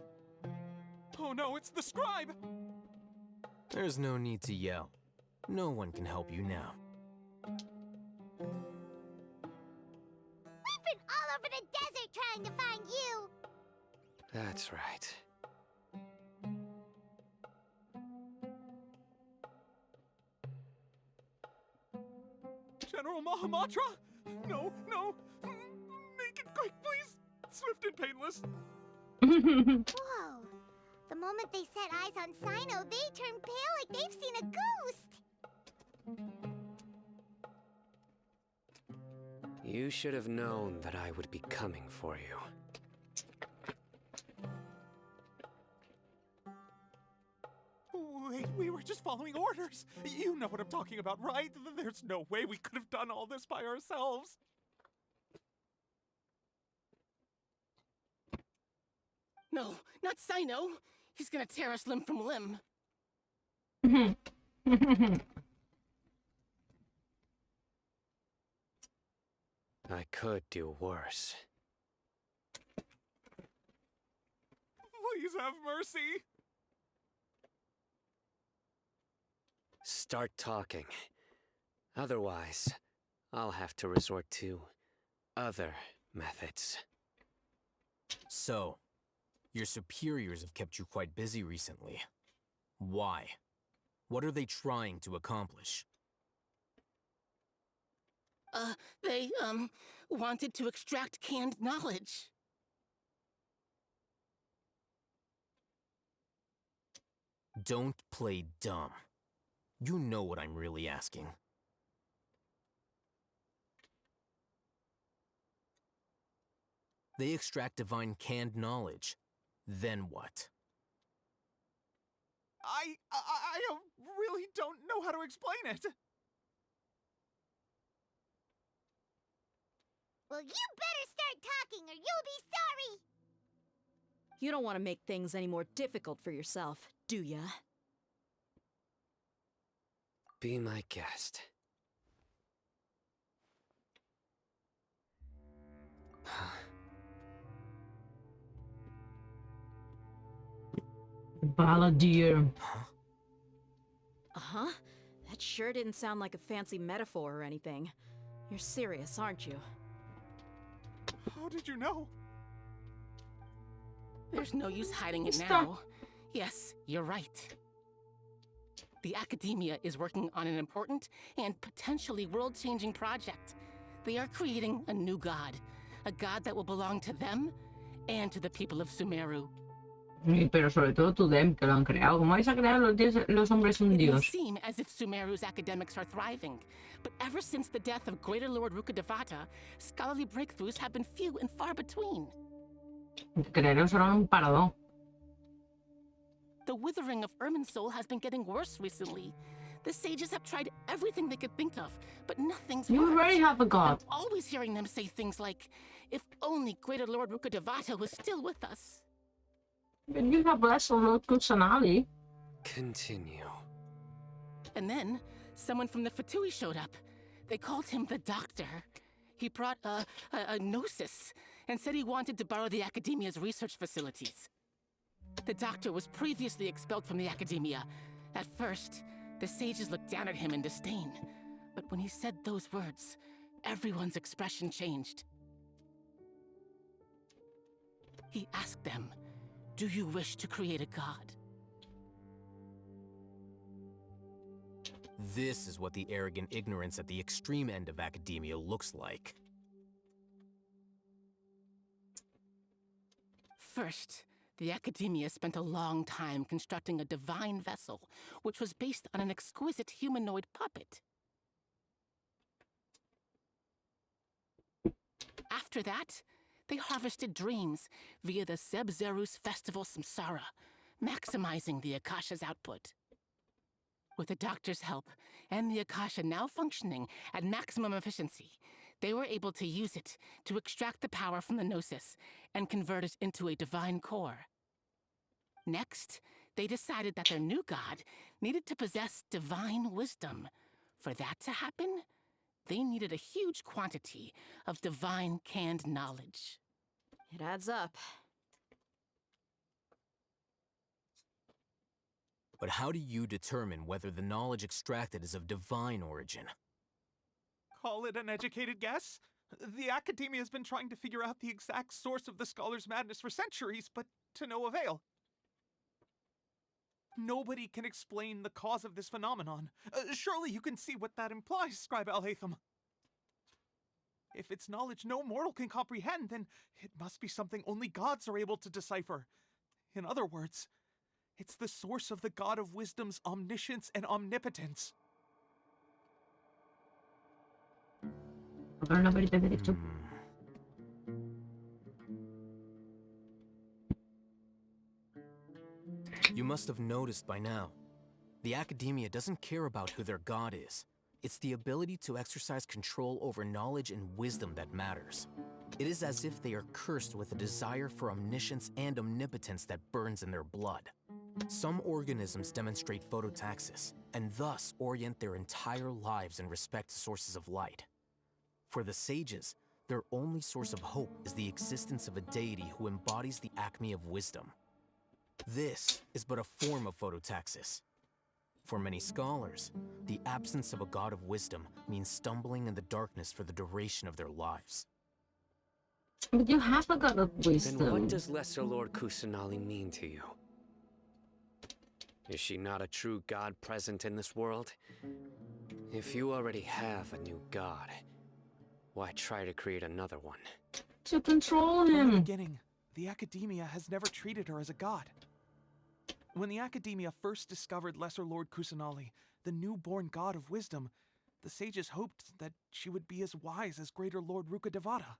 Oh no, it's the scribe! There's no need to yell. No one can help you now. We've been all over the desert trying to find you! That's right. General Mahamatra? No, no! Make it quick, please! Swift and painless! Whoa! The moment they set eyes on Sino, they turn pale like they've seen a ghost! You should have known that I would be coming for you. Wait, we were just following orders! You know what I'm talking about, right? There's no way we could have done all this by ourselves! No, not Sino. He's gonna tear us limb from limb. I could do worse. Please have mercy! Start talking. Otherwise, I'll have to resort to other methods. So, your superiors have kept you quite busy recently. Why? What are they trying to accomplish? They, wanted to extract canned knowledge. Don't play dumb. You know what I'm really asking. They extract divine canned knowledge. Then what? I really don't know how to explain it! Well, you better start talking or you'll be sorry! You don't want to make things any more difficult for yourself, do ya? Be my guest. Balladeer. Uh-huh. That sure didn't sound like a fancy metaphor or anything. You're serious, aren't you? How did you know? There's no use hiding it now. Yes, you're right. The Academia is working on an important and potentially world-changing project. They are creating a new god. A god that will belong to them and to the people of Sumeru. Pero sobre todo to them, que lo han creado. ¿Cómo vais a crear los hombres un It may dios? seem as if Sumeru's academics are thriving, but ever since the death of Greater Lord Rukkhadevata, scholarly breakthroughs have been few and far between. Creeros eran un paradón. The withering of Irminsul has been getting worse recently. The sages have tried everything they could think of, but nothing's You worked. already have a god. I'm always hearing them say things like, if only Greater Lord Rukkhadevata was still with us. But you have Lesser Lord Kusanali. Continue. And then, someone from the Fatui showed up. They called him the Doctor. He brought a gnosis and said he wanted to borrow the Academia's research facilities. The Doctor was previously expelled from the Academia. At first, the sages looked down at him in disdain. But when he said those words, everyone's expression changed. He asked them, "Do you wish to create a god?" This is what the arrogant ignorance at the extreme end of academia looks like. First, the Academia spent a long time constructing a divine vessel, which was based on an exquisite humanoid puppet. After that, they harvested dreams via the Zeb-Zerus Festival Samsara, maximizing the Akasha's output. With the Doctor's help, and the Akasha now functioning at maximum efficiency, they were able to use it to extract the power from the Gnosis and convert it into a divine core. Next, they decided that their new god needed to possess divine wisdom. For that to happen, they needed a huge quantity of divine canned knowledge. It adds up. But how do you determine whether the knowledge extracted is of divine origin? Call it an educated guess? The Academia has been trying to figure out the exact source of the Scholar's madness for centuries, but to no avail. Nobody can explain the cause of this phenomenon. Surely you can see what that implies, Scribe Alhaitham. If it's knowledge no mortal can comprehend, then it must be something only gods are able to decipher. In other words, it's the source of the God of Wisdom's omniscience and omnipotence. You must have noticed by now. The Academia doesn't care about who their god is. It's the ability to exercise control over knowledge and wisdom that matters. It is as if they are cursed with a desire for omniscience and omnipotence that burns in their blood. Some organisms demonstrate phototaxis, and thus orient their entire lives in respect to sources of light. For the sages, their only source of hope is the existence of a deity who embodies the acme of wisdom. This is but a form of phototaxis. For many scholars, the absence of a god of wisdom means stumbling in the darkness for the duration of their lives. But you have a god of wisdom. Then what does Lesser Lord Kusanali mean to you? Is she not a true god present in this world? If you already have a new god, why try to create another one? To control From the him. beginning, the Academia has never treated her as a god. When the Academia first discovered Lesser Lord Kusanali, the newborn god of wisdom, the sages hoped that she would be as wise as Greater Lord Rukkhadevata.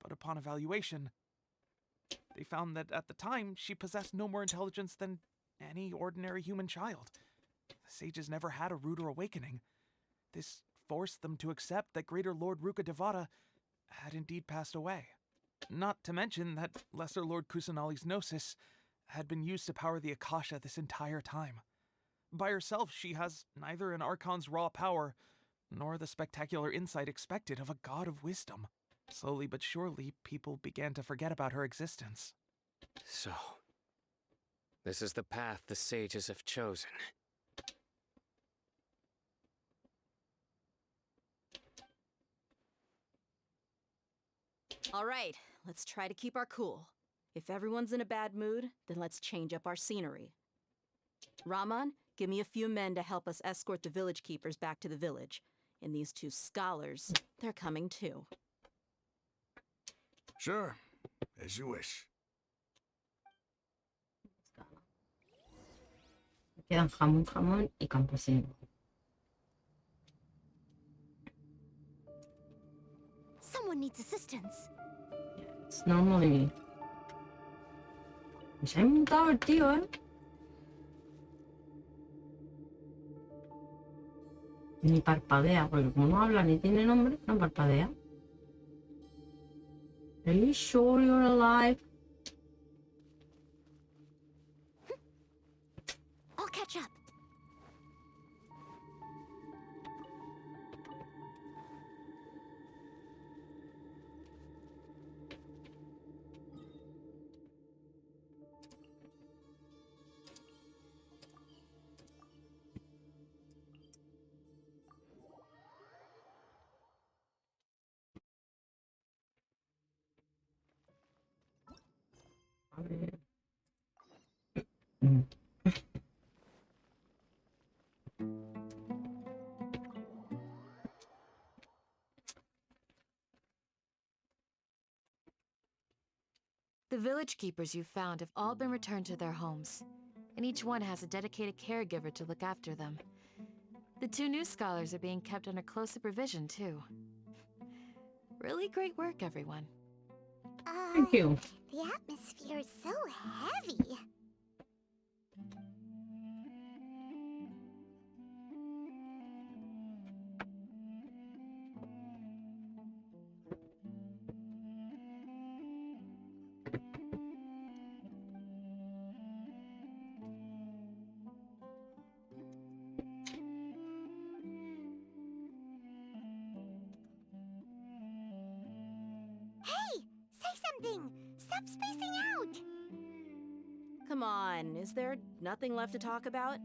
But upon evaluation, they found that at the time she possessed no more intelligence than any ordinary human child. The sages never had a ruder awakening. This forced them to accept that Greater Lord Rukkhadevata had indeed passed away. Not to mention that Lesser Lord Kusanali's gnosis had been used to power the Akasha this entire time. By herself, she has neither an Archon's raw power, nor the spectacular insight expected of a god of wisdom. Slowly but surely, people began to forget about her existence. So, this is the path the sages have chosen. All right, let's try to keep our cool. If everyone's in a bad mood, then let's change up our scenery. Raman, give me a few men to help us escort the village keepers back to the village. And these 2 scholars, they're coming too. Sure, as you wish. Quedan jamón y campesino. Someone needs assistance. It's normally... Se ha montado el tío, ¿eh? Ni parpadea, porque como no habla ni tiene nombre, no parpadea. Are you sure you're alive? I'll catch up. A ver. The village keepers you've found have all been returned to their homes, and each one has a dedicated caregiver to look after them. The 2 new scholars are being kept under close supervision, too. Really great work, everyone. Thank you. The atmosphere is so heavy. Hey! Say something! Stop spacing out! Come on, is there nothing left to talk about?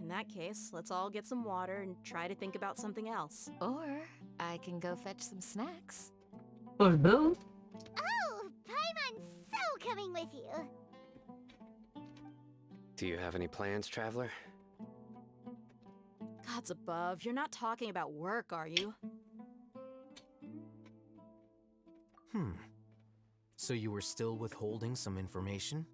In that case, let's all get some water and try to think about something else. Or I can go fetch some snacks. Or both. Oh, Paimon's so coming with you. Do you have any plans, traveler? Gods above, you're not talking about work, are you? So you were still withholding some information?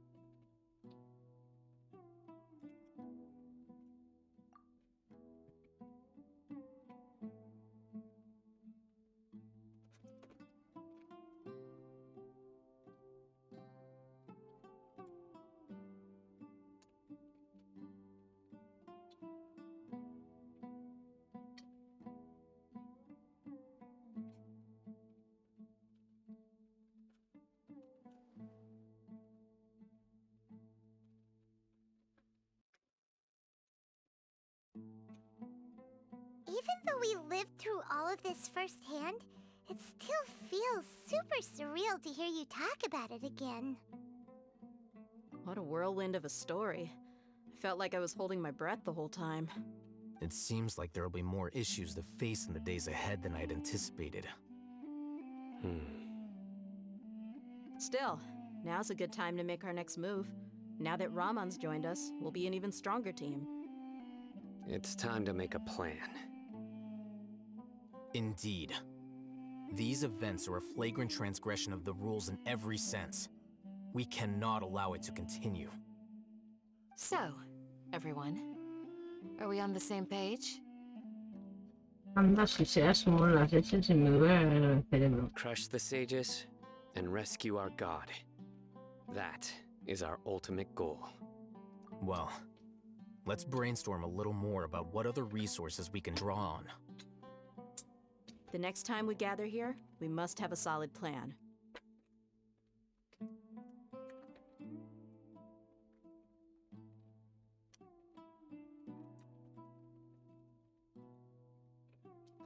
Even though we lived through all of this firsthand, it still feels super surreal to hear you talk about it again. What a whirlwind of a story. I felt like I was holding my breath the whole time. It seems like there'll be more issues to face in the days ahead than I'd anticipated. Still, now's a good time to make our next move. Now that Raman's joined us, we'll be an even stronger team. It's time to make a plan. Indeed. These events are a flagrant transgression of the rules in every sense. We cannot allow it to continue. So, everyone, are we on the same page? Anda, si seas como las leches y me duele el cerebro. Crush the sages and rescue our god. That is our ultimate goal. Well, let's brainstorm a little more about what other resources we can draw on. The next time we gather here, we must have a solid plan.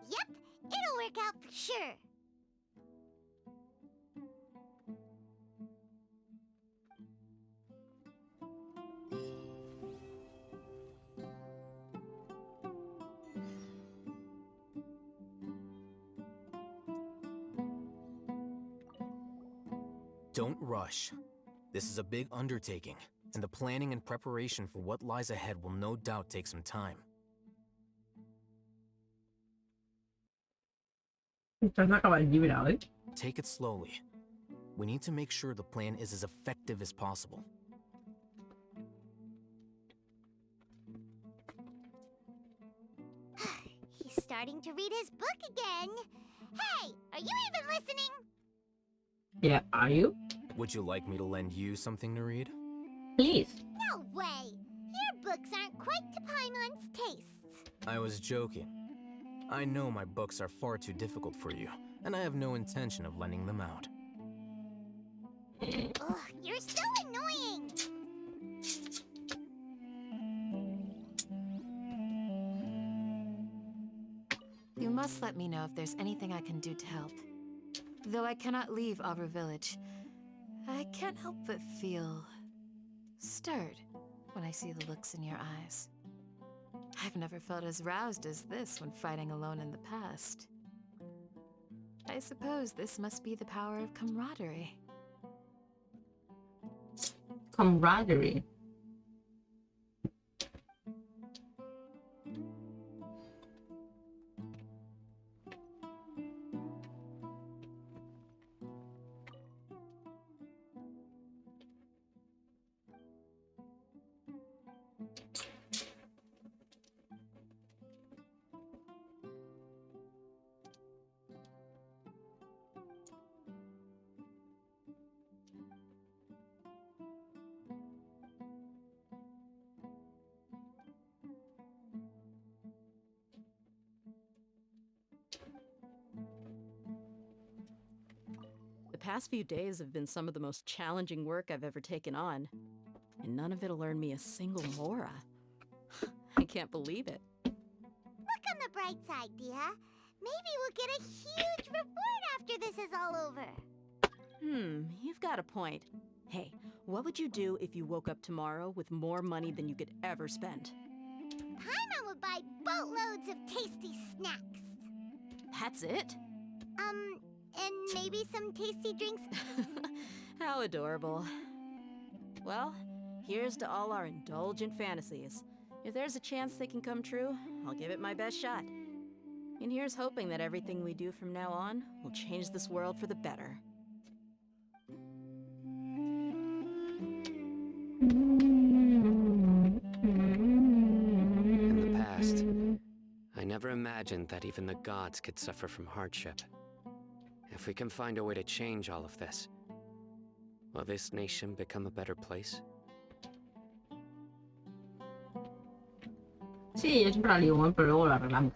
Yep, it'll work out for sure. Don't rush. This is a big undertaking, and the planning and preparation for what lies ahead will no doubt take some time. Estás a acabar el libro hoy. Take it slowly. We need to make sure the plan is as effective as possible. He's starting to read his book again. Hey, are you even listening? Yeah, are you? Would you like me to lend you something to read? Please. No way. Your books aren't quite to Paimon's tastes. I was joking. I know my books are far too difficult for you, and I have no intention of lending them out. Ugh, you're so annoying. You must let me know if there's anything I can do to help. Though I cannot leave Avra Village, I can't help but feel stirred when I see the looks in your eyes. I've never felt as roused as this when fighting alone in the past. I suppose this must be the power of camaraderie. Camaraderie. The past few days have been some of the most challenging work I've ever taken on. And none of it'll earn me a single Mora. I can't believe it. Look on the bright side, Dia. Maybe we'll get a huge reward after this is all over. You've got a point. Hey, what would you do if you woke up tomorrow with more money than you could ever spend? Paimon would buy boatloads of tasty snacks. That's it? And maybe some tasty drinks. How adorable. Well, here's to all our indulgent fantasies. If there's a chance they can come true, I'll give it my best shot. And here's hoping that everything we do from now on will change this world for the better. In the past, I never imagined that even the gods could suffer from hardship. If we can find a way to change all of this, will this nation become a better place? Sí, es un rally, pero luego lo arreglamos.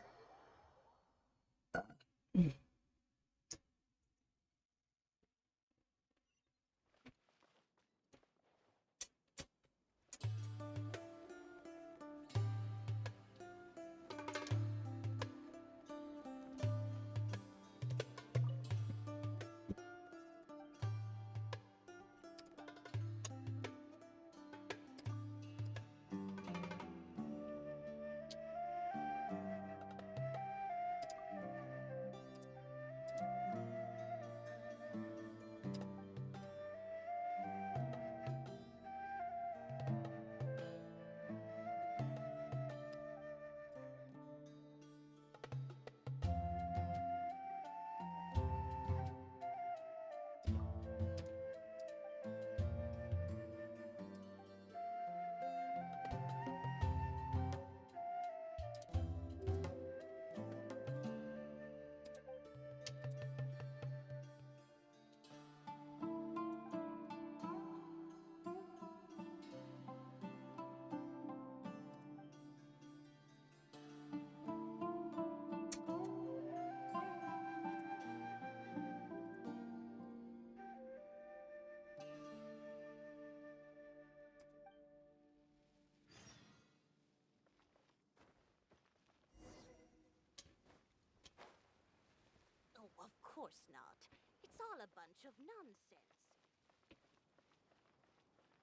Of course not. It's all a bunch of nonsense.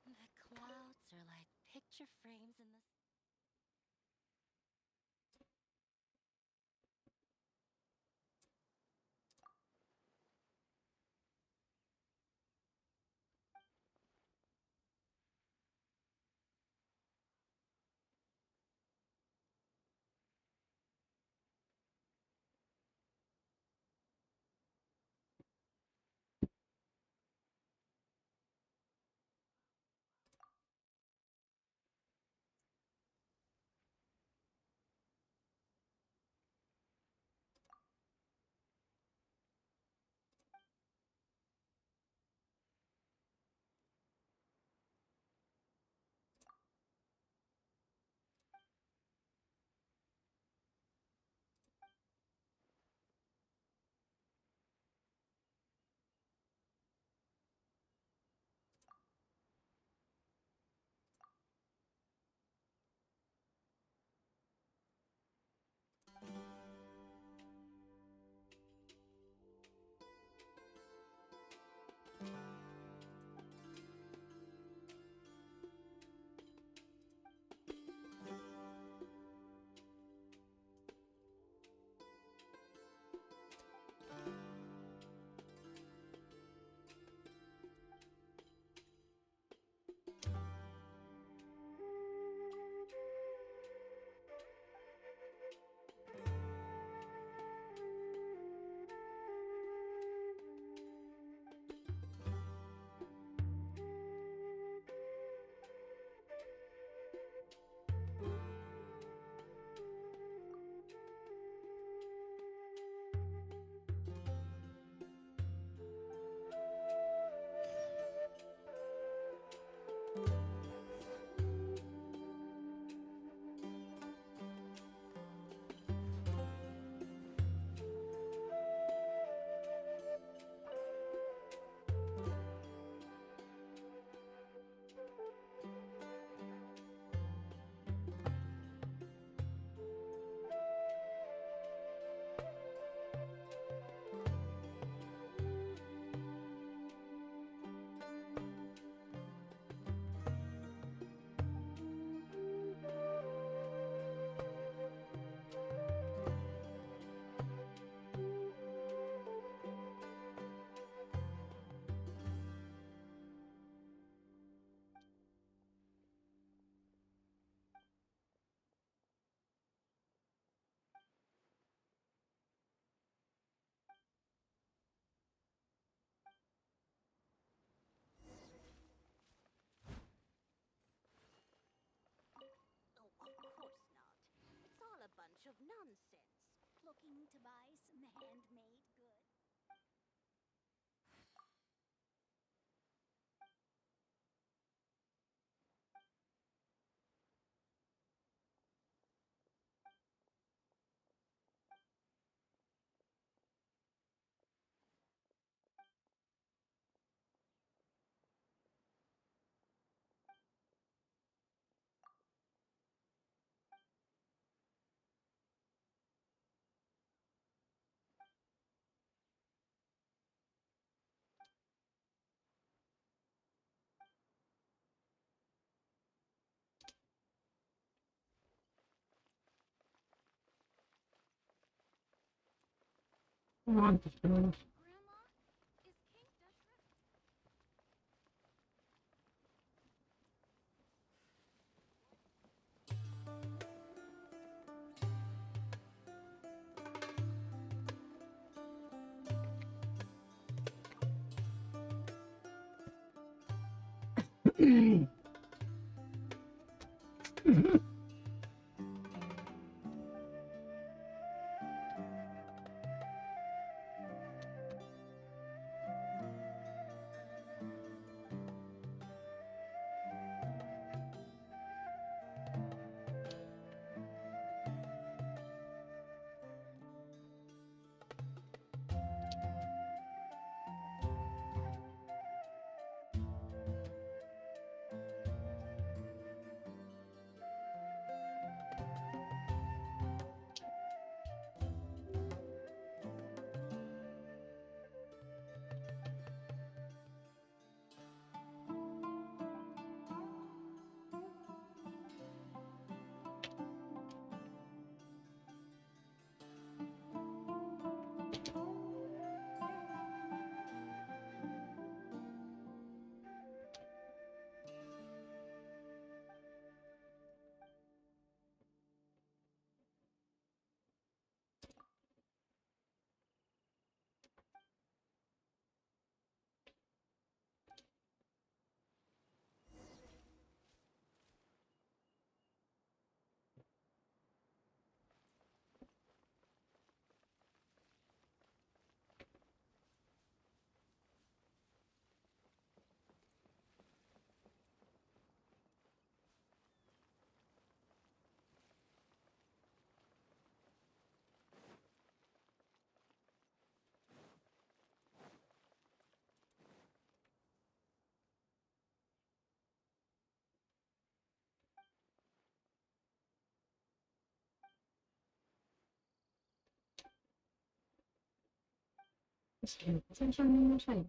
The clouds are like picture frames in the... sense. Looking to buy some handmade goods? No, pues, pero- Grandma, is King Deshret? Es que no pasan sonidos ahí.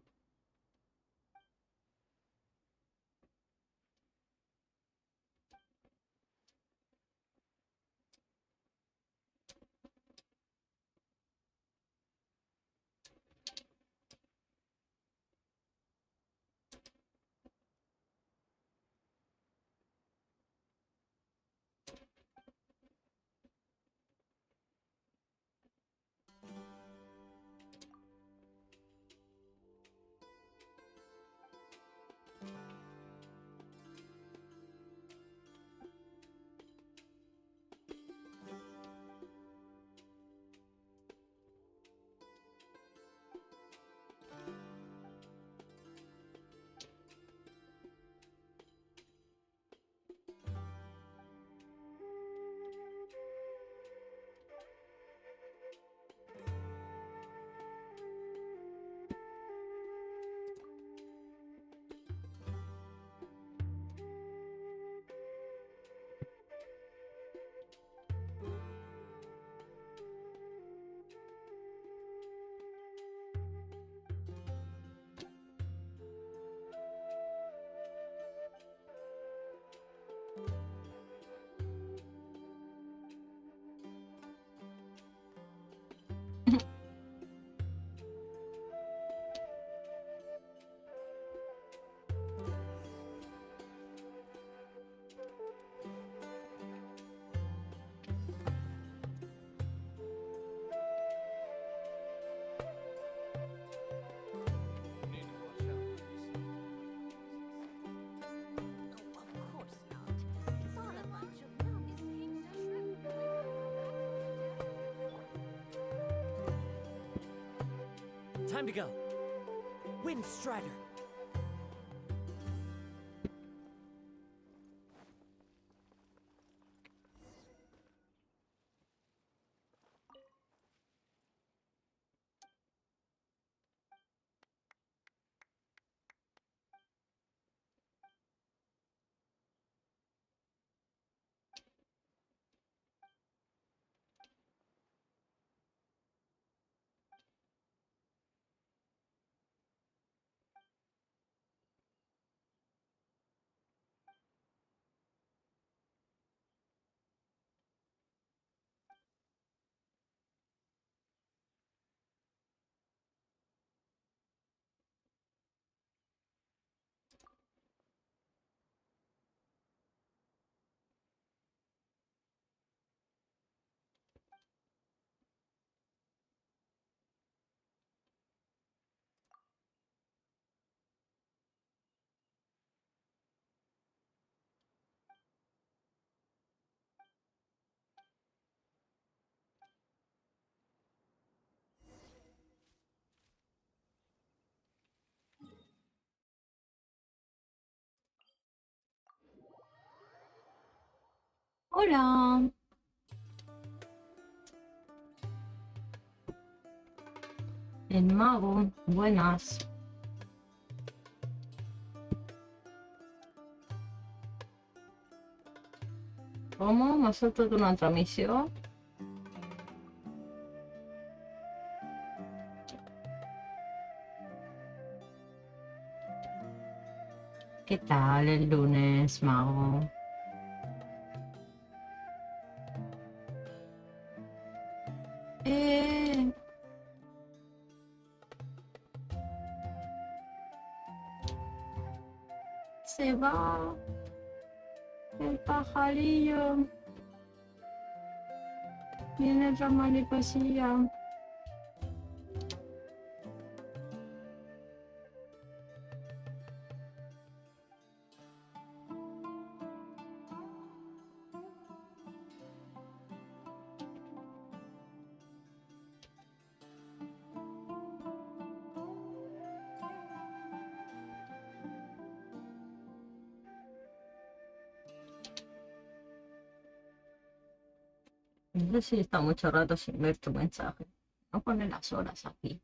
Time to go. Wind Strider. Hola. El mago. Buenas. ¿Cómo? ¿Me has soltado una transmisión? ¿Qué tal el lunes, mago? Eh... Se va el pajarillo. Viene otra mariposilla. No sé si está mucho rato sin ver tu mensaje. No pone las horas aquí.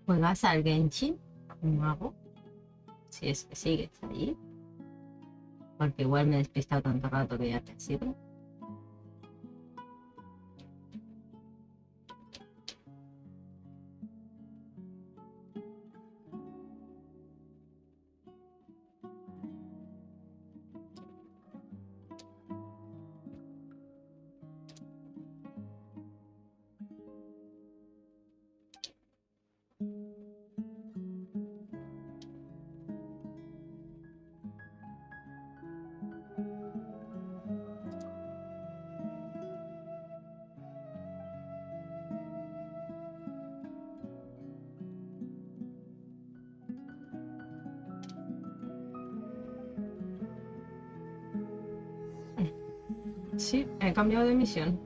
¿Juegas al Genshin? Mago. Si es que sigues ahí. Porque igual me he despistado tanto rato que ya te has ido. Sí, he cambiado de misión.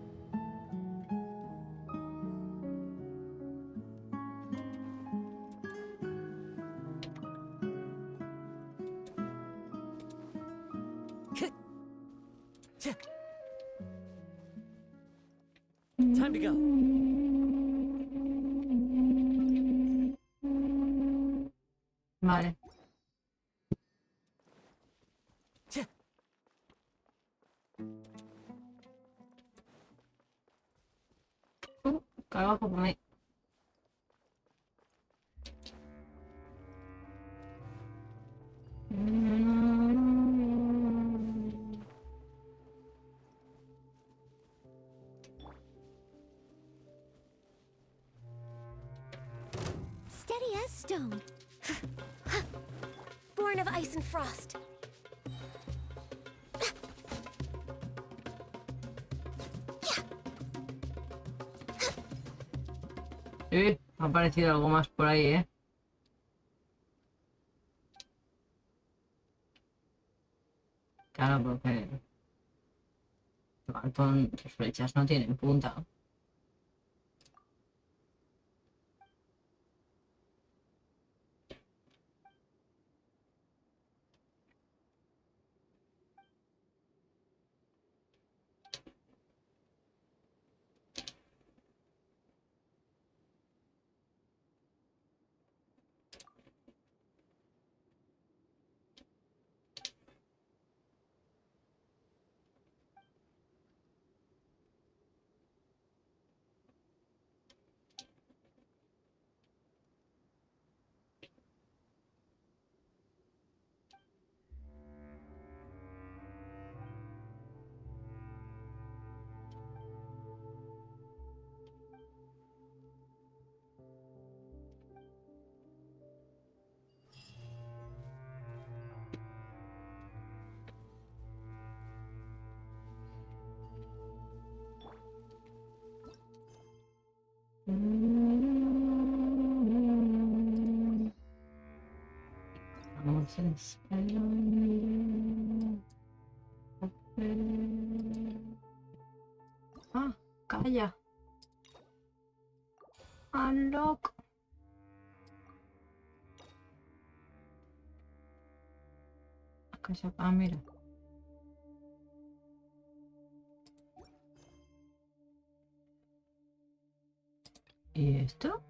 Time to go. Vale. Cagajo por mí. stone. Born of ice and frost. Ha aparecido algo más por ahí, ¿eh? Claro, porque con sus flechas no tienen punta. Vamos en Ah, calla. Unlock. Ah, mira. ¿Y esto?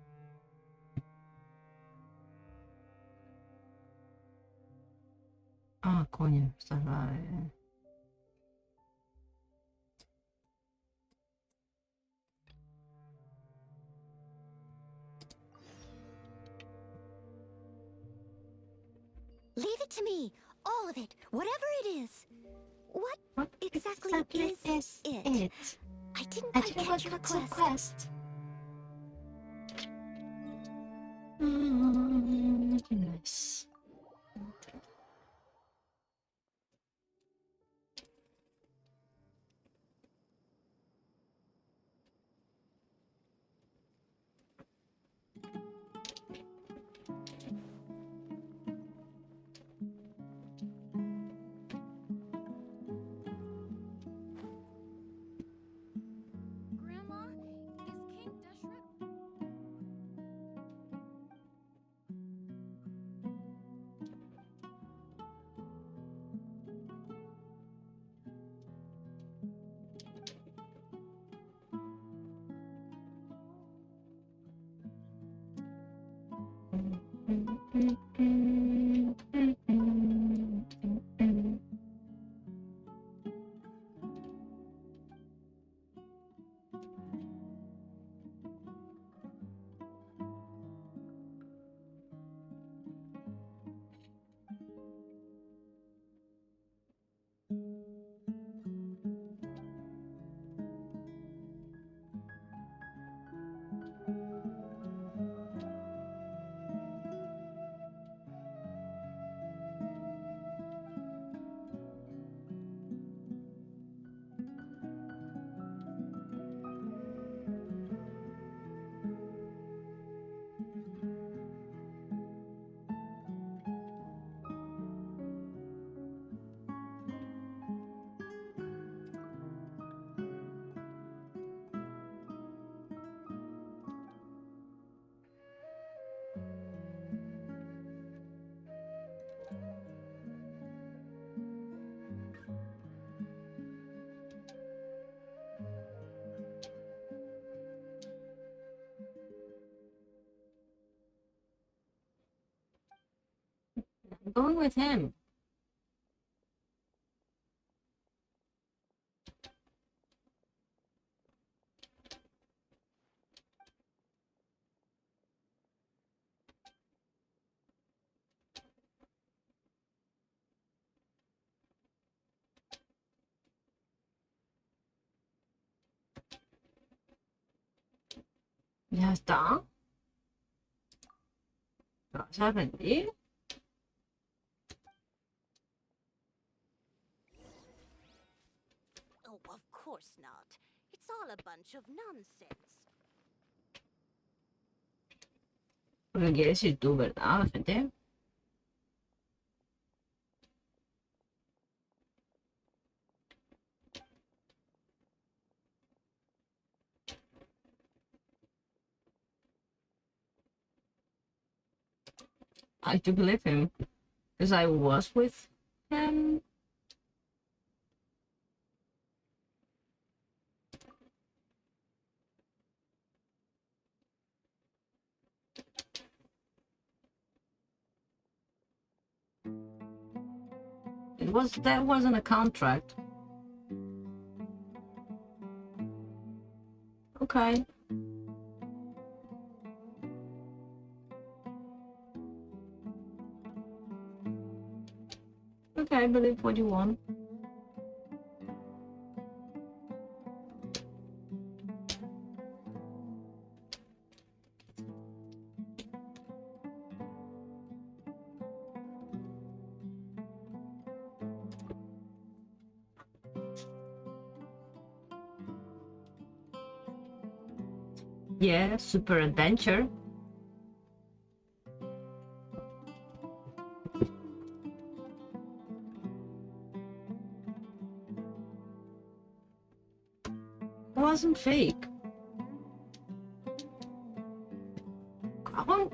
Ah, coño, esta es la de... Leave it to me. All of it. Whatever it is. What exactly is it? I didn't quite catch your request. Nice. Grandma, is King Deshret... I'm going with him. Ya está. ¿Te vas a rendir? Oh, of course not. It's all a bunch of nonsense. Porque quieres ir tú, ¿verdad, gente? I do believe him. Because I was with him. That wasn't a contract. Okay. Okay, believe what you want. Yeah, super adventure. It wasn't fake. Come on.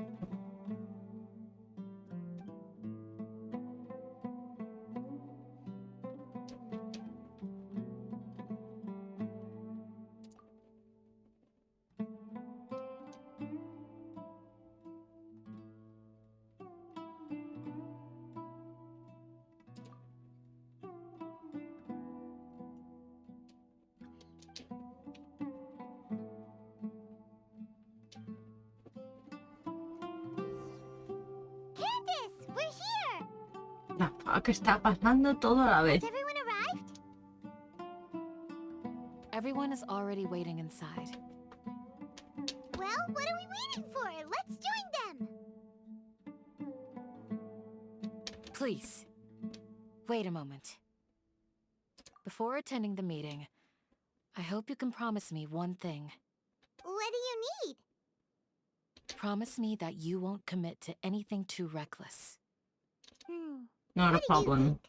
Candace, we're here! La fuck está pasando todo a la vez. Has everyone arrived? Everyone is already waiting inside. Well, what are we waiting for? Let's join them! Please, wait a moment. Before attending the meeting, I hope you can promise me one thing. What do you need? Promise me that you won't commit to anything too reckless. Not a What do you problem.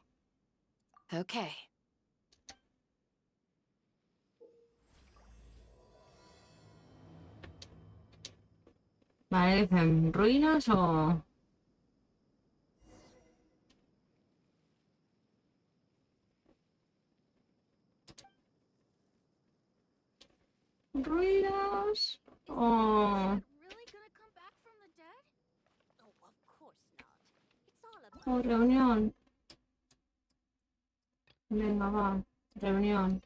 think? Okay. Vale, ¿en ruinas o...? ¿Ruinas o...? Really gonna come back from the dead? Oh, of course not. It's all a bunch O reunión. Venga, va. Reunión.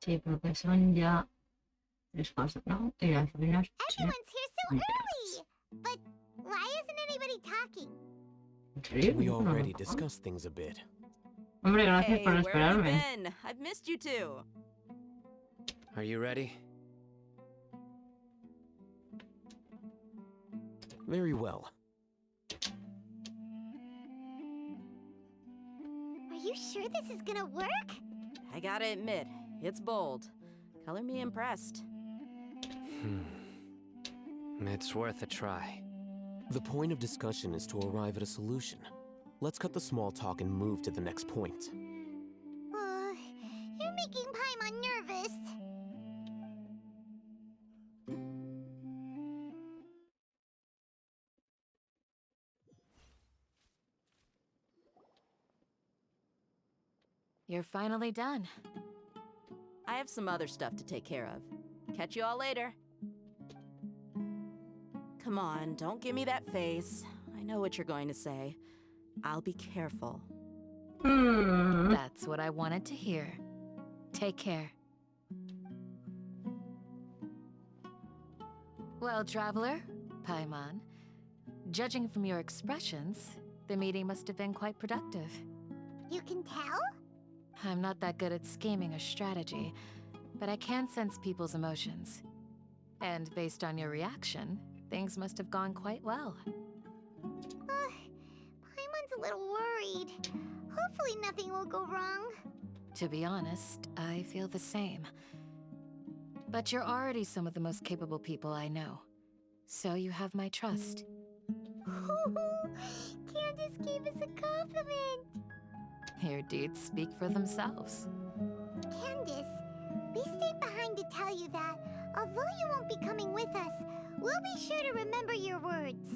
Sí, porque son ya 3 cosas, ¿no? Y las ruinas... sí. Everyone's here so early! But why isn't anybody talking? ¿En serio? We No, no, already no. discussed things a bit. Hombre, gracias Hey, por where have you esperarme. been? I've missed you too. Are you ready? Very well. Are you sure this is gonna work? I gotta admit, it's bold. Color me impressed. It's worth a try. The point of discussion is to arrive at a solution. Let's cut the small talk and move to the next point. You're making Paimon nervous. You're finally done. I have some other stuff to take care of. Catch you all later. Come on, don't give me that face. I know what you're going to say. I'll be careful. That's what I wanted to hear. Take care. Well, traveler, Paimon, Judging from your expressions, the meeting must have been quite productive. You can tell? I'm not that good at scheming or strategy, but I can sense people's emotions. And based on your reaction, things must have gone quite well. Paimon's a little worried. Hopefully nothing will go wrong. To be honest, I feel the same. But you're already some of the most capable people I know. So you have my trust. Candace gave us a compliment. Your deeds speak for themselves. Candace, we stayed behind to tell you that, although you won't be coming with us, we'll be sure to remember your words.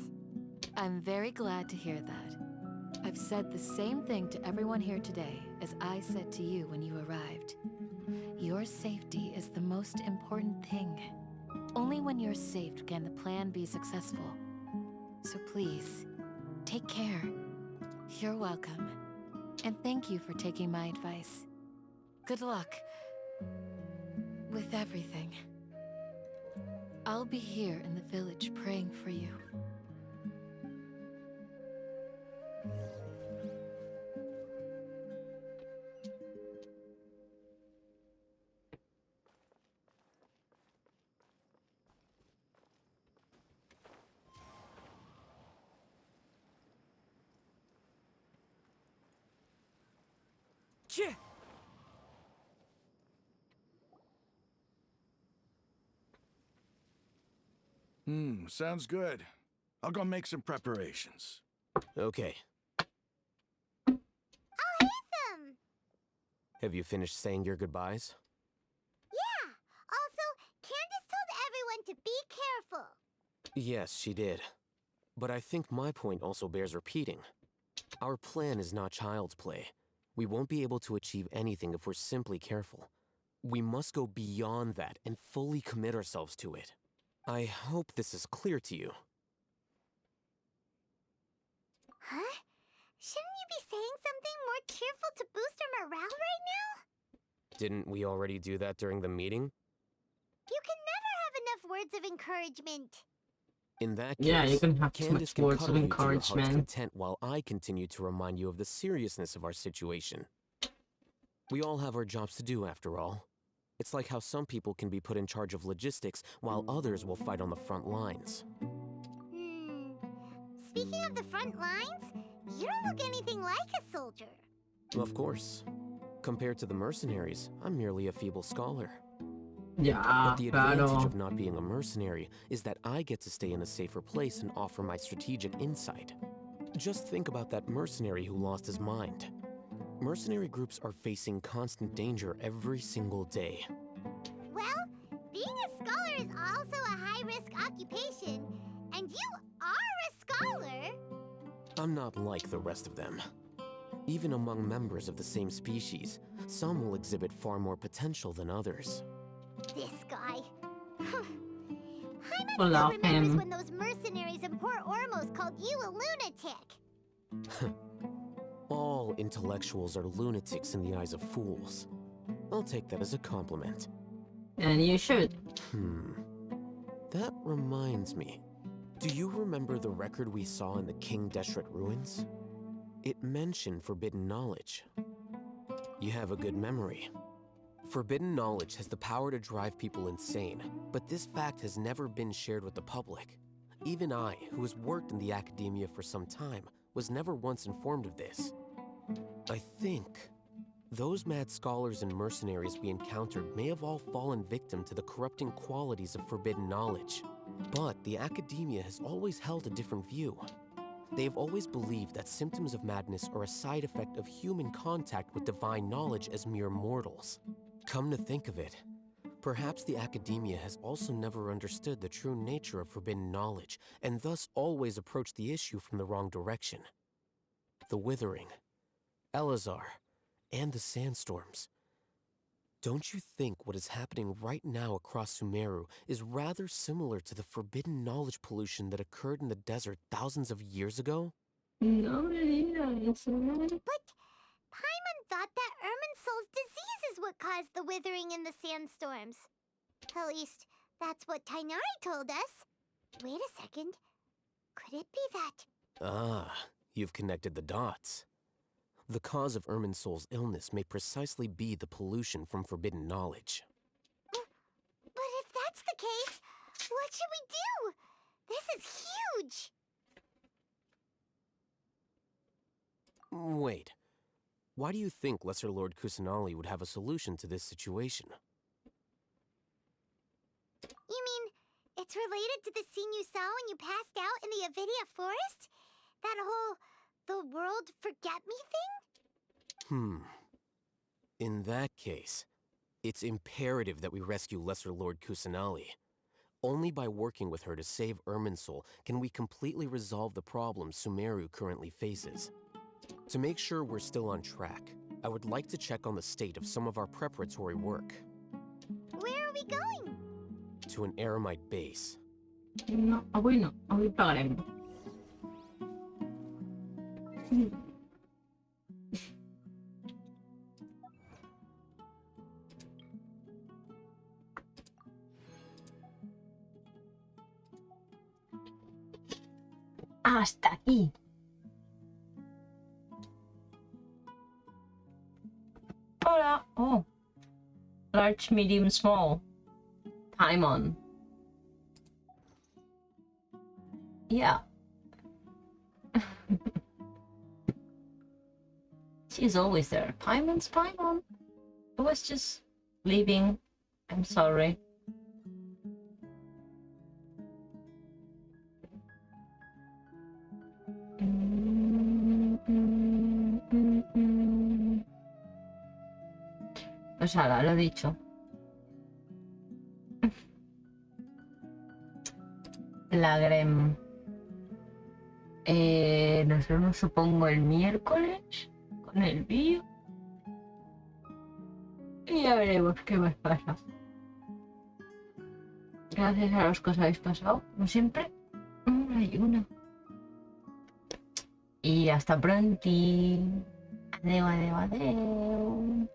I'm very glad to hear that. I've said the same thing to everyone here today as I said to you when you arrived. Your safety is the most important thing. Only when you're safe can the plan be successful. So please, take care. You're welcome. And thank you for taking my advice. Good luck with everything. I'll be here in the village praying for you. Sounds good. I'll go make some preparations. Okay. I'll hit them! Have you finished saying your goodbyes? Yeah! Also, Candace told everyone to be careful. Yes, she did. But I think my point also bears repeating. Our plan is not child's play. We won't be able to achieve anything if we're simply careful. We must go beyond that and fully commit ourselves to it. I hope this is clear to you. Huh? Shouldn't you be saying something more cheerful to boost our morale right now? Didn't we already do that during the meeting? You can never have enough words of encouragement. In that case, Yeah, you can have too Candace much can words of cuddle you to your heart's encouragement. content while I continue to remind you of the seriousness of our situation. We all have our jobs to do, after all. It's like how some people can be put in charge of logistics while others will fight on the front lines. Speaking of the front lines, you don't look anything like a soldier. Of course. Compared to the mercenaries, I'm merely a feeble scholar. Yeah, But the advantage claro. of not being a mercenary is that I get to stay in a safer place and offer my strategic insight. Just think about that mercenary who lost his mind. Mercenary groups are facing constant danger every single day. Well, being a scholar is also a high-risk occupation, and you are a scholar. I'm not like the rest of them. Even among members of the same species, some will exhibit far more potential than others. This guy. Paimon Well, still love remembers him. when those mercenaries in Port Ormos called you a lunatic. All intellectuals are lunatics in the eyes of fools. I'll take that as a compliment. And you should. That reminds me. Do you remember the record we saw in the King Deshret ruins? It mentioned forbidden knowledge. You have a good memory. Forbidden knowledge has the power to drive people insane, but this fact has never been shared with the public. Even I, who has worked in the academia for some time, was never once informed of this. I think those mad scholars and mercenaries we encountered may have all fallen victim to the corrupting qualities of forbidden knowledge. But the academia has always held a different view. They have always believed that symptoms of madness are a side effect of human contact with divine knowledge as mere mortals. Come to think of it, perhaps the academia has also never understood the true nature of forbidden knowledge, and thus always approached the issue from the wrong direction. The Withering, Elazar, and the Sandstorms. Don't you think what is happening right now across Sumeru is rather similar to the forbidden knowledge pollution that occurred in the desert thousands of years ago? No, yes. But Paimon thought that Irminsul's disease is what caused the withering in the sandstorms. At least, that's what Tainari told us. Wait a second. Could it be that? Ah, you've connected the dots. The cause of Irminsul's illness may precisely be the pollution from forbidden knowledge. But if that's the case, what should we do? This is huge! Wait. Why do you think Lesser Lord Kusanali would have a solution to this situation? You mean, it's related to the scene you saw when you passed out in the Avidia Forest? That whole, the world forget me thing? In that case, it's imperative that we rescue Lesser Lord Kusanali. Only by working with her to save Irminsul can we completely resolve the problems Sumeru currently faces. To make sure we're still on track, I would like to check on the state of some of our preparatory work. Where are we going? To an Eremite base. No, avui pagarem. Hasta aquí. Hola. Oh. Large, medium, small. Paimon. Yeah. She's always there. Paimon's Paimon. I was just leaving. I'm sorry. Pues ahora lo he dicho. La Grem. Nos vemos supongo el miércoles con el bio. Y ya veremos qué más pasa. Gracias a los que os habéis pasado, como siempre. Hay una. Y hasta pronto. Adeu, adeu, adeu.